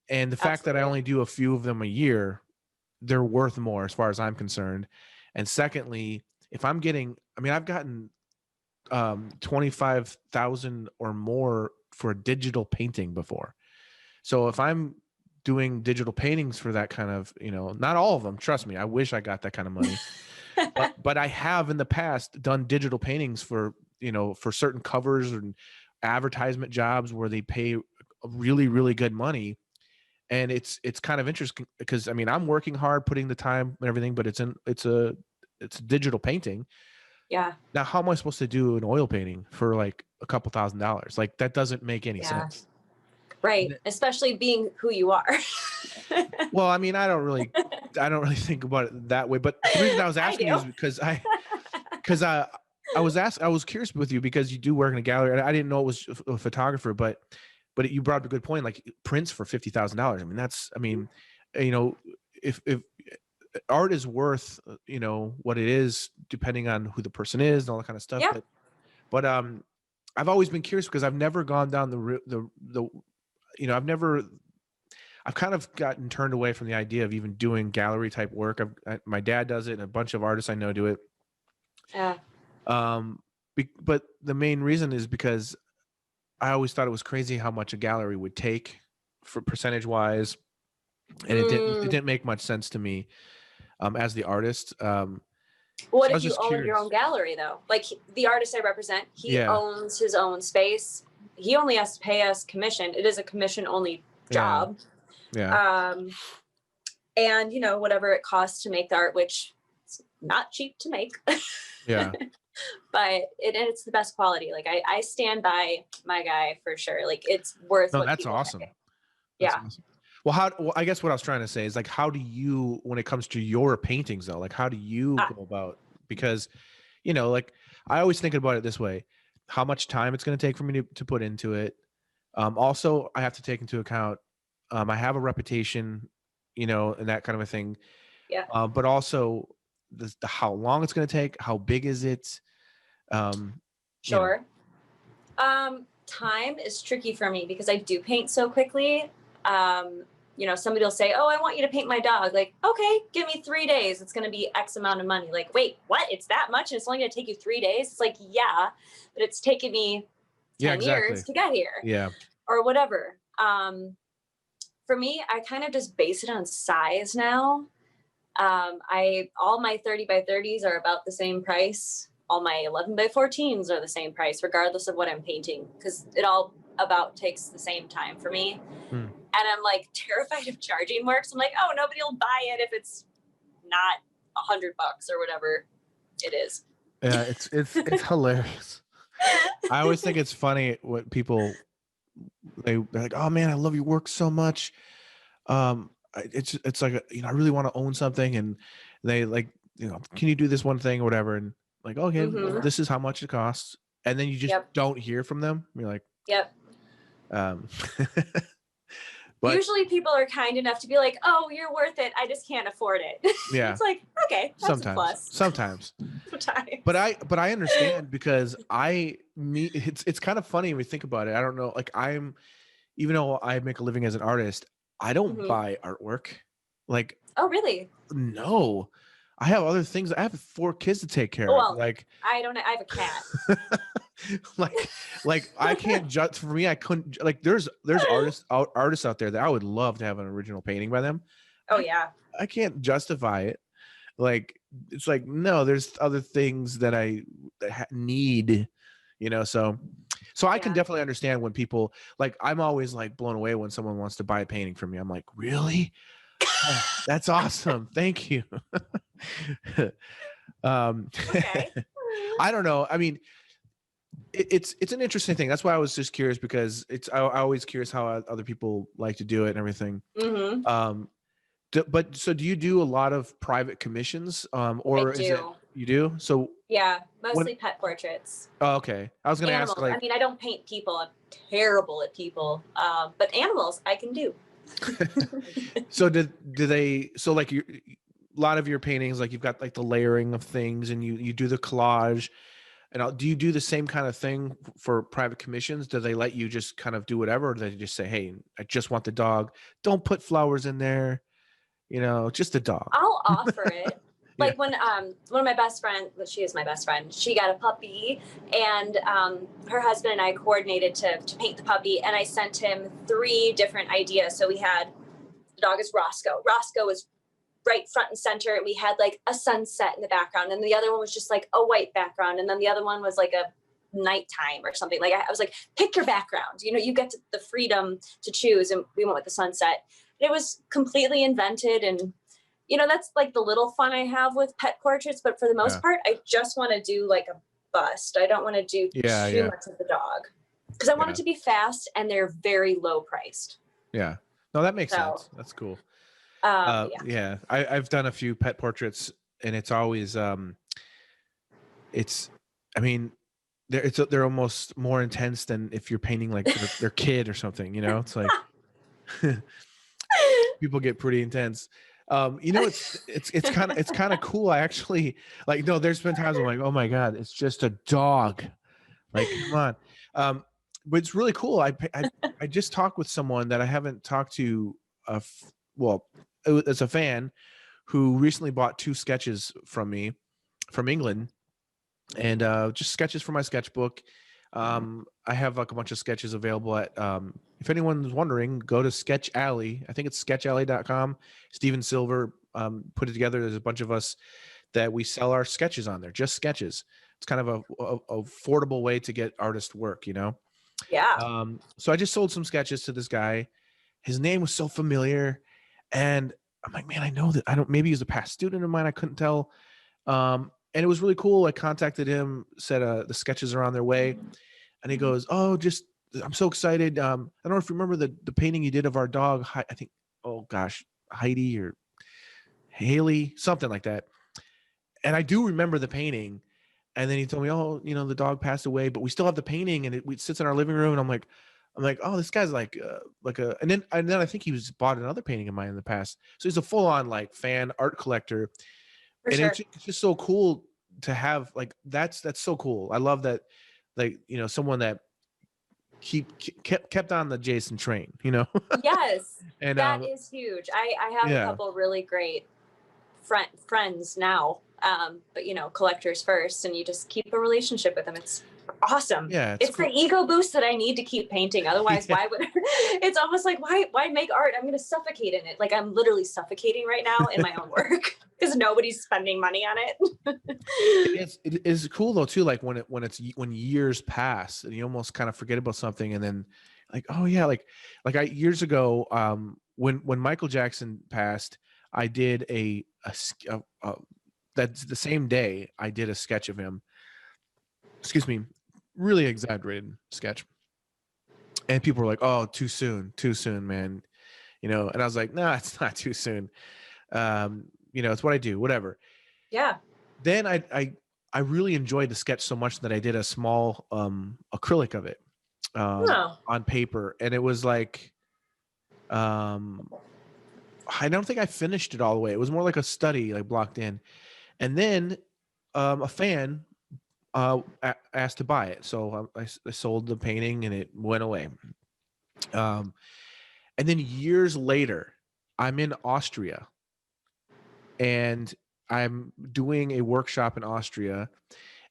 And the fact that I only do a few of them a year, they're worth more as far as I'm concerned. And secondly, if I'm getting, I've gotten 25,000 or more for a digital painting before. So if I'm doing digital paintings for that kind of, not all of them, trust me, I wish I got that kind of money, but I have in the past done digital paintings for certain covers and advertisement jobs where they pay really, really good money. And it's kind of interesting because I'm working hard, putting the time and everything, but it's a digital painting. Yeah. Now, how am I supposed to do an oil painting for like a couple $1,000s? Like, that doesn't make any sense. Right. Especially being who you are. Well, I don't really think about it that way. But the reason I was asking you is because I was curious with you because you do work in a gallery, and I didn't know it was a photographer, but you brought up a good point, like prints for $50,000. If art is worth, what it is, depending on who the person is and all that kind of stuff. Yeah. But I've always been curious because I've never gone down I've kind of gotten turned away from the idea of even doing gallery type work. My dad does it, and a bunch of artists I know do it. Yeah. But the main reason is because I always thought it was crazy how much a gallery would take for percentage wise. And it didn't make much sense to me as the artist. What if you own your own gallery, though? Like the artist I represent, he owns his own space. He only has to pay us commission. It is a commission only job. Yeah. And whatever it costs to make the art, which is not cheap to make. Yeah. But it's the best quality. Like I stand by my guy for sure. Like it's worth. No, that's awesome. Yeah. Awesome. Well, I guess what I was trying to say is like, how do you, when it comes to your paintings though, like how do you Ah, go about, because, like I always think about it this way, how much time it's going to take for me to put into it. Also I have to take into account, I have a reputation, and that kind of a thing. yeah, But also the how long it's going to take, how big is it? Um, you know, sure. Time is tricky for me because I do paint so quickly. Somebody will say, "Oh, I want you to paint my dog." Like, okay, give me 3 days. It's going to be X amount of money. Like, wait, what? It's that much, and it's only going to take you 3 days? It's like, yeah, but it's taken me yeah, 10 years exactly. to get here, Yeah. or whatever. For me, I kind of just base it on size now. I all my 30 by 30s are about the same price. All my 11 by 14s are the same price, regardless of what I'm painting, because it all about takes the same time for me. Hmm. And I'm like terrified of charging more. So I'm like, oh, nobody will buy it if it's not $100 or whatever it is. Yeah, it's hilarious. I always think it's funny what people, they're like, "Oh man, I love your work so much." It's like, I really want to own something, and they like, can you do this one thing or whatever, and like, okay, well, Mm-hmm. this is how much it costs, and then you just Yep. don't hear from them. You're like, Yep. um, but Usually people are kind enough to be like, oh, you're worth it. I just can't afford it. yeah, It's like, okay, that's a sometimes, plus. sometimes. Sometimes. But I understand, because it's kind of funny when we think about it. I don't know, like even though I make a living as an artist, I don't Mm-hmm. buy artwork. Like, Oh, really? no, I have other things. I have 4 kids to take care Oh, of. well, Like, I don't. I have a cat. like I can't judge. For me, I couldn't. Like, there's artists out there that I would love to have an original painting by them. Oh, yeah. I can't justify it. Like, it's like, no, there's other things that I need. So I can Yeah. definitely understand when people, like, I'm always like blown away when someone wants to buy a painting from me. I'm like, really? Oh, that's awesome. Thank you. Okay. I don't know. I mean, it's an interesting thing. That's why I was just curious, because I always curious how other people like to do it and everything. Mm-hmm. But so do you do a lot of private commissions, I or is it do. you do? So Yeah, when mostly pet portraits. oh, okay, I was gonna ask, Animals. I like, mean, I don't paint people. I'm terrible at people. But animals, I can do. so do they, so like a lot of your paintings, like you've got like the layering of things, and you do the collage, and do you do the same kind of thing for private commissions? Do they let you just kind of do whatever, or do they just say, hey, I just want the dog, don't put flowers in there, just a dog? I'll offer it. Yeah. Like when one of my best friends, well, she is my best friend, she got a puppy, and her husband and I coordinated to paint the puppy, and I sent him 3 different ideas. So we had, the dog is Roscoe. Roscoe was right front and center. We had like a sunset in the background, and the other one was just like a white background, and then the other one was like a nighttime or something. Like I was like, pick your background. You get the freedom to choose, and we went with the sunset. It was completely invented, and that's like the little fun I have with pet portraits. But for the most Yeah. part, I just want to do like a bust. I don't want to do Yeah. too Yeah. much of the dog, because I want Yeah. it to be fast, and they're very low priced. Yeah. No, that makes So, sense. That's cool. yeah. Yeah. I've done a few pet portraits, and it's always it's, I mean, they're almost more intense than if you're painting like their kid or something. It's like people get pretty intense. It's kind of cool. I actually, like, no, there's been times I'm like, oh my god, it's just a dog. Like, come on. But it's really cool. I just talked with someone that I haven't talked to. Well, it's a fan who recently bought 2 sketches from me from England, and just sketches for my sketchbook. I have like a bunch of sketches available at, if anyone's wondering, go to Sketch Alley. I think it's sketchalley.com. Steven Silver put it together. There's a bunch of us that we sell our sketches on there, just sketches. It's kind of a affordable way to get artist work, Yeah. So I just sold some sketches to this guy. His name was so familiar, and I'm like, man, I know that. I don't. Maybe he's a past student of mine. I couldn't tell. And it was really cool. I contacted him, said the sketches are on their way, and he goes, "Oh, I'm so excited. I don't know if you remember the painting you did of our dog. I think oh gosh, Heidi or Haley, something like that. And I do remember the painting. And then he told me, oh, the dog passed away, but we still have the painting, and it sits in our living room. And I'm like, oh, this guy's like a, and then I think he was bought another painting of mine in the past. So he's a full on like fan art collector. For And sure. it's just so cool to have, like, that's so cool. I love that, like, someone that kept on the Jason train, Yes, and that is huge. I have a couple really great friends now, but collectors first, and you just keep a relationship with them. It's awesome. Yeah, it's cool. the ego boost that I need to keep painting. Otherwise, why would it's almost like why make art? I'm going to suffocate in it. Like, I'm literally suffocating right now in my own work because nobody's spending money on it. It is cool though too, like when years pass and you almost kind of forget about something, and then like, oh yeah, like I years ago, when Michael Jackson passed, I did that's the same day I did a sketch of him. Excuse me, really exaggerated sketch. And people were like, oh, too soon, man. And I was like, nah, it's not too soon. It's what I do, whatever. Yeah. Then I really enjoyed the sketch so much that I did a small acrylic of it on paper. And it was like, I don't think I finished it all the way. It was more like a study, like blocked in. And then a fan asked to buy it. So I sold the painting and it went away. And then years later, I'm in Austria and I'm doing a workshop in Austria,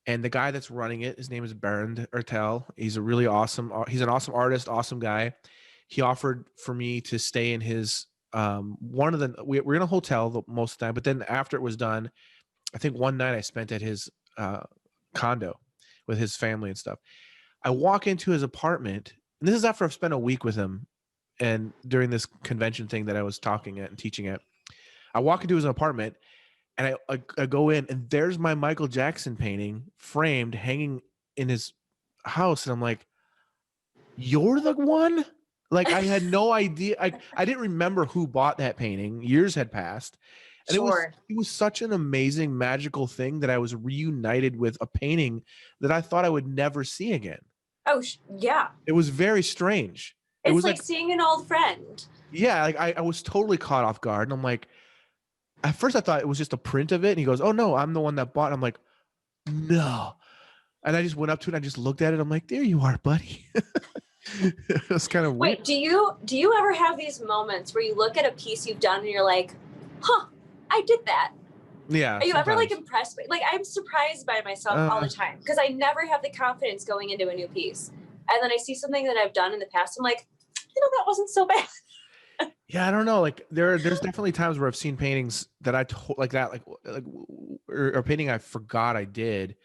and the guy that's running it, his name is Bernd Ertel. He's an awesome artist, awesome guy. He offered for me to stay in his, we're in a hotel most of the time, but then after it was done, I think one night I spent at his condo with his family and stuff. I walk into his apartment, and this is after I've spent a week with him and during this convention thing that I was talking at and teaching at. I walk into his apartment, and I go in, and there's my Michael Jackson painting framed, hanging in his house. And I'm like, you're the one? Like, I had no idea. I didn't remember who bought that painting. Years had passed. And it was such an amazing, magical thing that I was reunited with a painting that I thought I would never see again. Oh, yeah. It was very strange. It was like seeing an old friend. Yeah, like I was totally caught off guard. And I'm like, at first I thought it was just a print of it. And he goes, oh, no, I'm the one that bought it. I'm like, no. And I just went up to it. And I just looked at it. I'm like, there you are, buddy. It was kind of weird. Wait, do you ever have these moments where you look at a piece you've done and you're like, huh, I did that? Yeah. Are you ever like impressed? Like, I'm surprised by myself all the time because I never have the confidence going into a new piece. And then I see something that I've done in the past. I'm like, that wasn't so bad. Yeah, I don't know. Like there's definitely times where I've seen paintings that or a painting I forgot I did.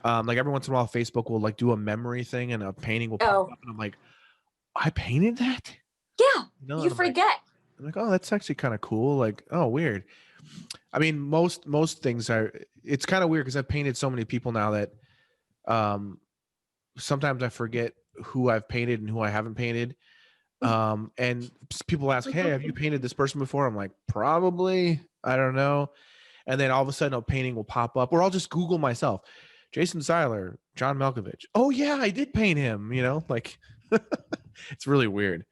Like every once in a while, Facebook will like do a memory thing and a painting will pop up, and I'm like, I painted that? Yeah, you forget. I'm like, oh, that's actually kind of cool. Like, oh, weird. I mean, most things are. It's kind of weird because I've painted so many people now that sometimes I forget who I've painted and who I haven't painted. And people ask, hey, have you painted this person before? I'm like, probably. I don't know. And then all of a sudden a painting will pop up, or I'll just Google myself, Jason Seiler, John Malkovich. Oh yeah, I did paint him, like it's really weird.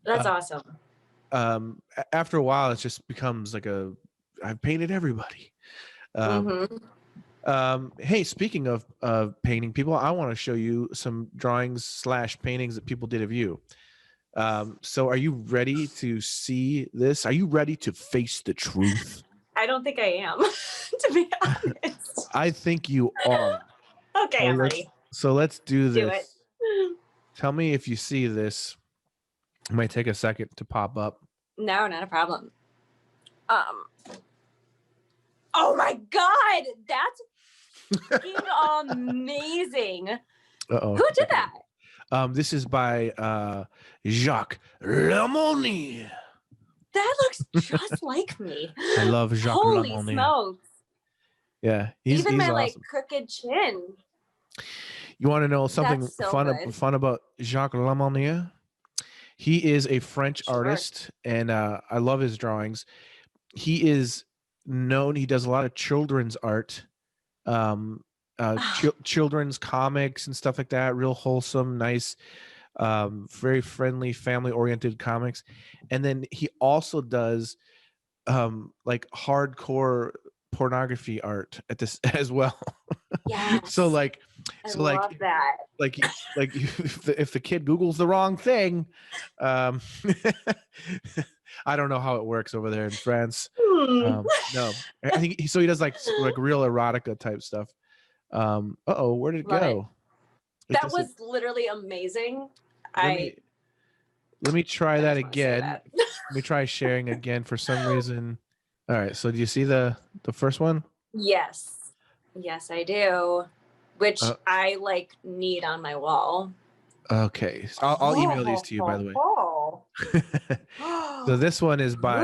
That's awesome. After a while, it just becomes like I've painted everybody. Hey, speaking of painting people, I want to show you some drawings / paintings that people did of you. So are you ready to see this? Are you ready to face the truth? I don't think I am, to be honest. I think you are. Okay, I'm ready. So let's do this. Do it. Tell me if you see this. It might take a second to pop up. No, not a problem. Oh my God, that's fucking amazing. Uh-oh. Who did that? This is by Jacques Lemonnier. That looks just like me. I love Jacques Holy Lemonnier. Smokes. Yeah, he's my awesome. like crooked chin. You want to know something so fun about Jacques Lemonnier? He is a French Sure. artist, and I love his drawings. He is known. He does a lot of children's art, children's comics and stuff like that. Real wholesome, nice, very friendly, family-oriented comics. And then he also does like hardcore pornography art at this as well. Yes. So like, I so love like, that. like if the kid Googles the wrong thing, um, I don't know how it works over there in France. No, I think so. He does like real erotica type stuff. Where did it Love go? That was literally amazing. Let me try that again. That. Let me try sharing again for some reason. All right. So do you see the first one? Yes. Yes, I do. Which I like need on my wall. Okay. So I'll email these to you, by the way. So this one is by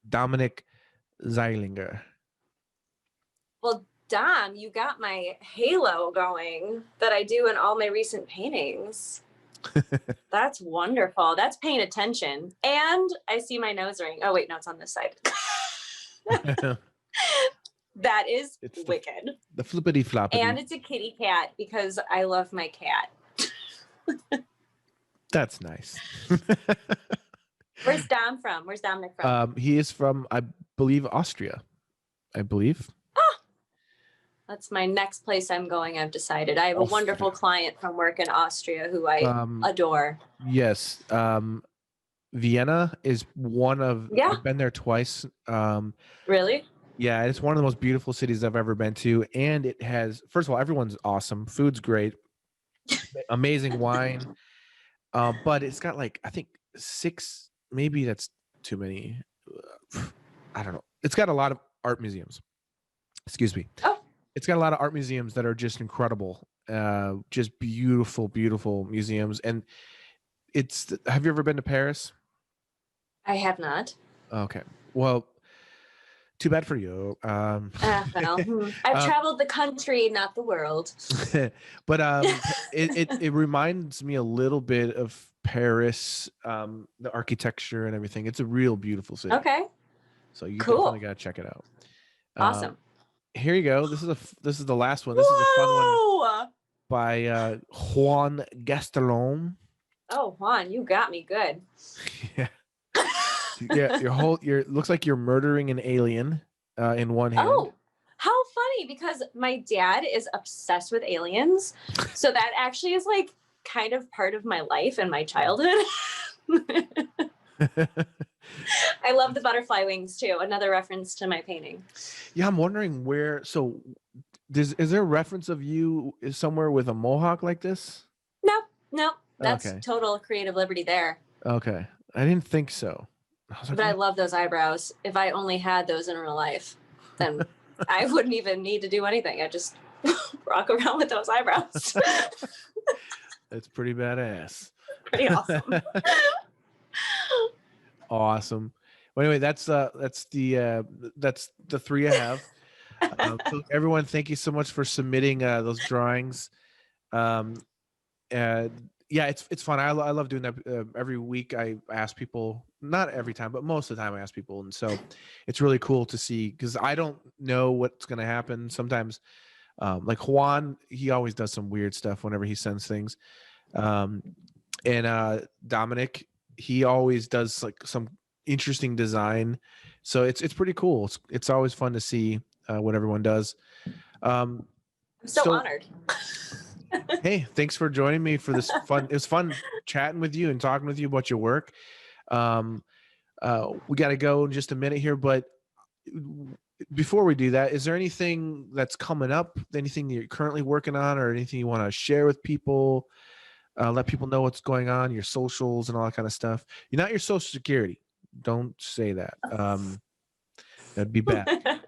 Dominic Zeilinger. Well, Dom, you got my halo going that I do in all my recent paintings. That's wonderful. That's paying attention. And I see my nose ring. Oh, wait, no, it's on this side. That is wicked. The flippity floppity. And it's a kitty cat because I love my cat. That's nice. Where's Dom from? Where's Dominic from? He is from, I believe, Austria. I believe. Oh, that's my next place I'm going. I've decided. I have a wonderful client from work in Austria who I adore. Yes. Vienna is one of. Yeah. I've been there twice. Really? Yeah, it's one of the most beautiful cities I've ever been to, and it has. First of all, everyone's awesome. Food's great. Amazing wine. But it's got like I think 6. Maybe that's too many. I don't know. It's got a lot of art museums. Excuse me. Oh. It's got a lot of art museums that are just incredible. Just beautiful, beautiful museums. And have you ever been to Paris? I have not. Okay. Well, too bad for you. Well, I've traveled the country, not the world. But it reminds me a little bit of Paris, the architecture and everything. It's a real beautiful city. Okay. So you definitely got to check it out. Awesome. Here you go. This is the last one. This is a fun one by Juan Gastelum. Oh, Juan, you got me good. Yeah. Yeah, looks like you're murdering an alien in one hand. Oh, how funny, because my dad is obsessed with aliens. So that actually is like kind of part of my life and my childhood. I love the butterfly wings too. Another reference to my painting. Yeah, I'm wondering where. So, is there a reference of you somewhere with a mohawk like this? No, that's total creative liberty there. Okay, I didn't think so. But I love those eyebrows. If I only had those in real life, then I wouldn't even need to do anything. I'd just rock around with those eyebrows. That's pretty badass. Pretty awesome. Awesome. Well, anyway, that's the 3 I have. So everyone, thank you so much for submitting those drawings. Yeah, it's fun. I love doing that. Every week I ask people, not every time, but most of the time I ask people, and so it's really cool to see, because I don't know what's going to happen sometimes. Like Juan, he always does some weird stuff whenever he sends things, and Dominic, he always does like some interesting design, so it's pretty cool. It's always fun to see what everyone does. I'm so honored. Hey, thanks for joining me for this fun. It was fun chatting with you and talking with you about your work. We got to go in just a minute here, but before we do that, is there anything that's coming up, anything you're currently working on, or anything you want to share with people? Let people know what's going on, your socials and all that kind of stuff. You're not your social security. Don't say that. That'd be bad.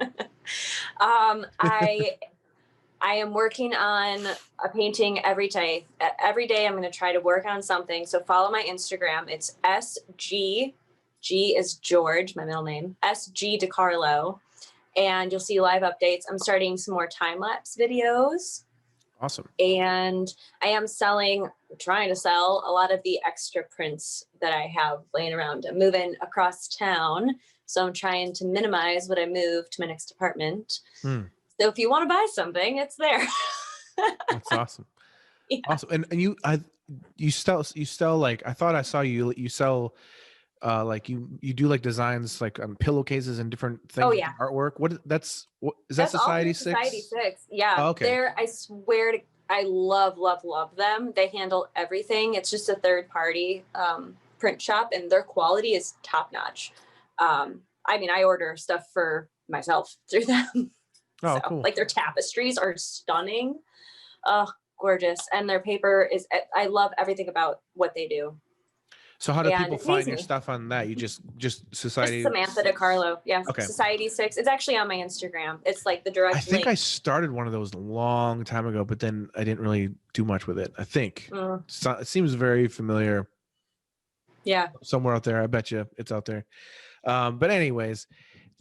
I am working on a painting every day. Every day I'm going to try to work on something. So follow my Instagram. It's SG. G is George, my middle name. SG DeCarlo. And you'll see live updates. I'm starting some more time-lapse videos. Awesome. And I am trying to sell a lot of the extra prints that I have laying around. I'm moving across town, so I'm trying to minimize what I move to my next apartment. So if you want to buy something, it's there. That's awesome. Yeah. Awesome. And you sell like, I thought I saw you sell like you do like designs like on pillowcases and different things. Oh yeah. Artwork. Is that Society 6? Society 6. Yeah. Oh, okay. I swear to, I love them. They handle everything. It's just a third party print shop, and their quality is top notch. I mean, I order stuff for myself through them. Oh, so, cool. Like their tapestries are stunning. Oh, gorgeous. And their paper I love everything about what they do. So how do people find your stuff on that? You just Society? Just Samantha DeCarlo. Yeah. Okay. Society 6. It's actually on my Instagram. It's like the direct I think link. I started one of those a long time ago, but then I didn't really do much with it. I think it seems very familiar. Yeah. Somewhere out there. I bet you it's out there. But anyways,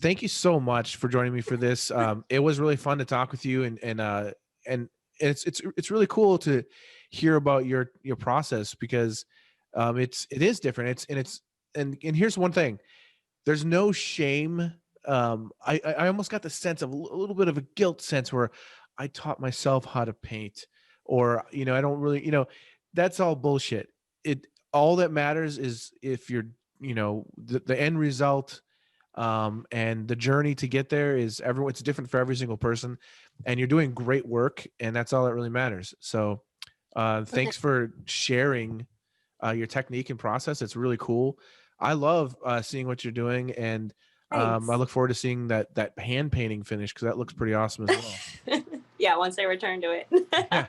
thank you so much for joining me for this. It was really fun to talk with you, and it's really cool to hear about your process, because it is different. And here's one thing. There's no shame. I almost got the sense of a little bit of a guilt sense where I taught myself how to paint, or, I don't really, that's all bullshit. All that matters is if you're, the end result, and the journey to get there is it's different for every single person, and you're doing great work, and that's all that really matters. So, thanks for sharing your technique and process. It's really cool. I love seeing what you're doing, and I look forward to seeing that hand painting finish, because that looks pretty awesome as well. Yeah, once I return to it. Yeah.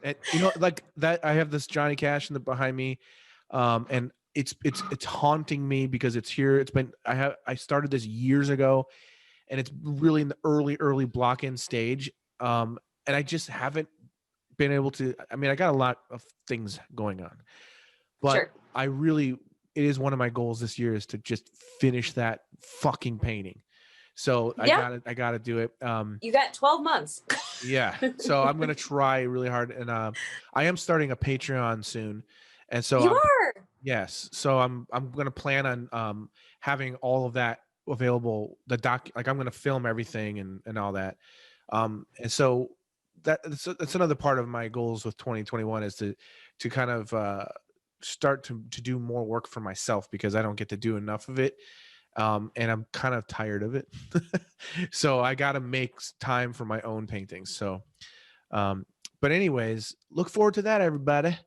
And, like that, I have this Johnny Cash behind me, and it's haunting me because it's here. I started this years ago, and it's really in the early block-in stage, and I just haven't been able to. I mean, I got a lot of things going on, but sure. It is one of my goals this year is to just finish that fucking painting. So yeah. I gotta do it. You got 12 months. Yeah. So I'm gonna try really hard, and I am starting a Patreon soon, and so you are. Yes. So I'm gonna plan on having all of that available. Like I'm gonna film everything and all that. And so that's another part of my goals with 2021 is to kind of start to do more work for myself, because I don't get to do enough of it. And I'm kind of tired of it. So I got to make time for my own paintings. So, but anyways, look forward to that, everybody.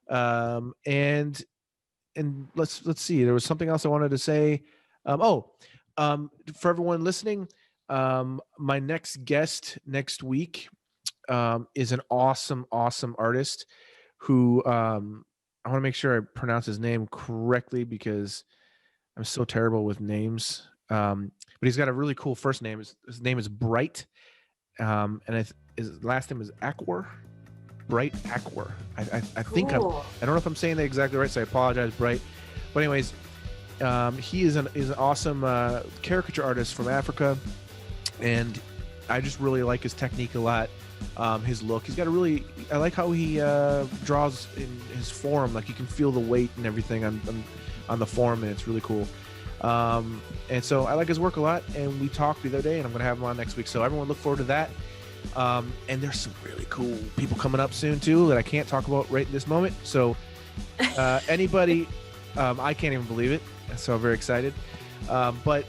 And let's see, there was something else I wanted to say. For everyone listening, my next guest next week, is an awesome artist who, I want to make sure I pronounce his name correctly, because I'm so terrible with names. But he's got a really cool first name. His name is Bright. And his last name is Ackwar. Bright Ackwar. I think cool. I don't know if I'm saying that exactly right, so I apologize, Bright. But anyways, he is an awesome caricature artist from Africa, and I just really like his technique a lot. His look. He's got I like how he draws in his form. Like you can feel the weight and everything on the form, and it's really cool. And so I like his work a lot, and we talked the other day, and I'm going to have him on next week. So everyone look forward to that. And there's some really cool people coming up soon too that I can't talk about right in this moment. So anybody, I can't even believe it. So I'm very excited. But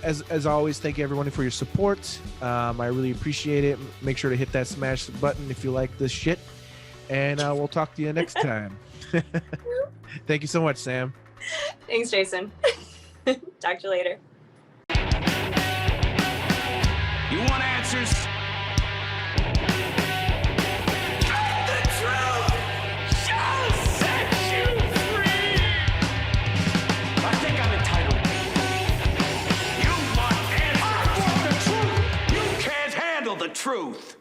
as always, thank you everyone for your support. I really appreciate it. Make sure to hit that smash button if you like this shit, and we'll talk to you next time. Thank you so much, Sam. Thanks, Jason. Talk to you later. You want answers? Truth.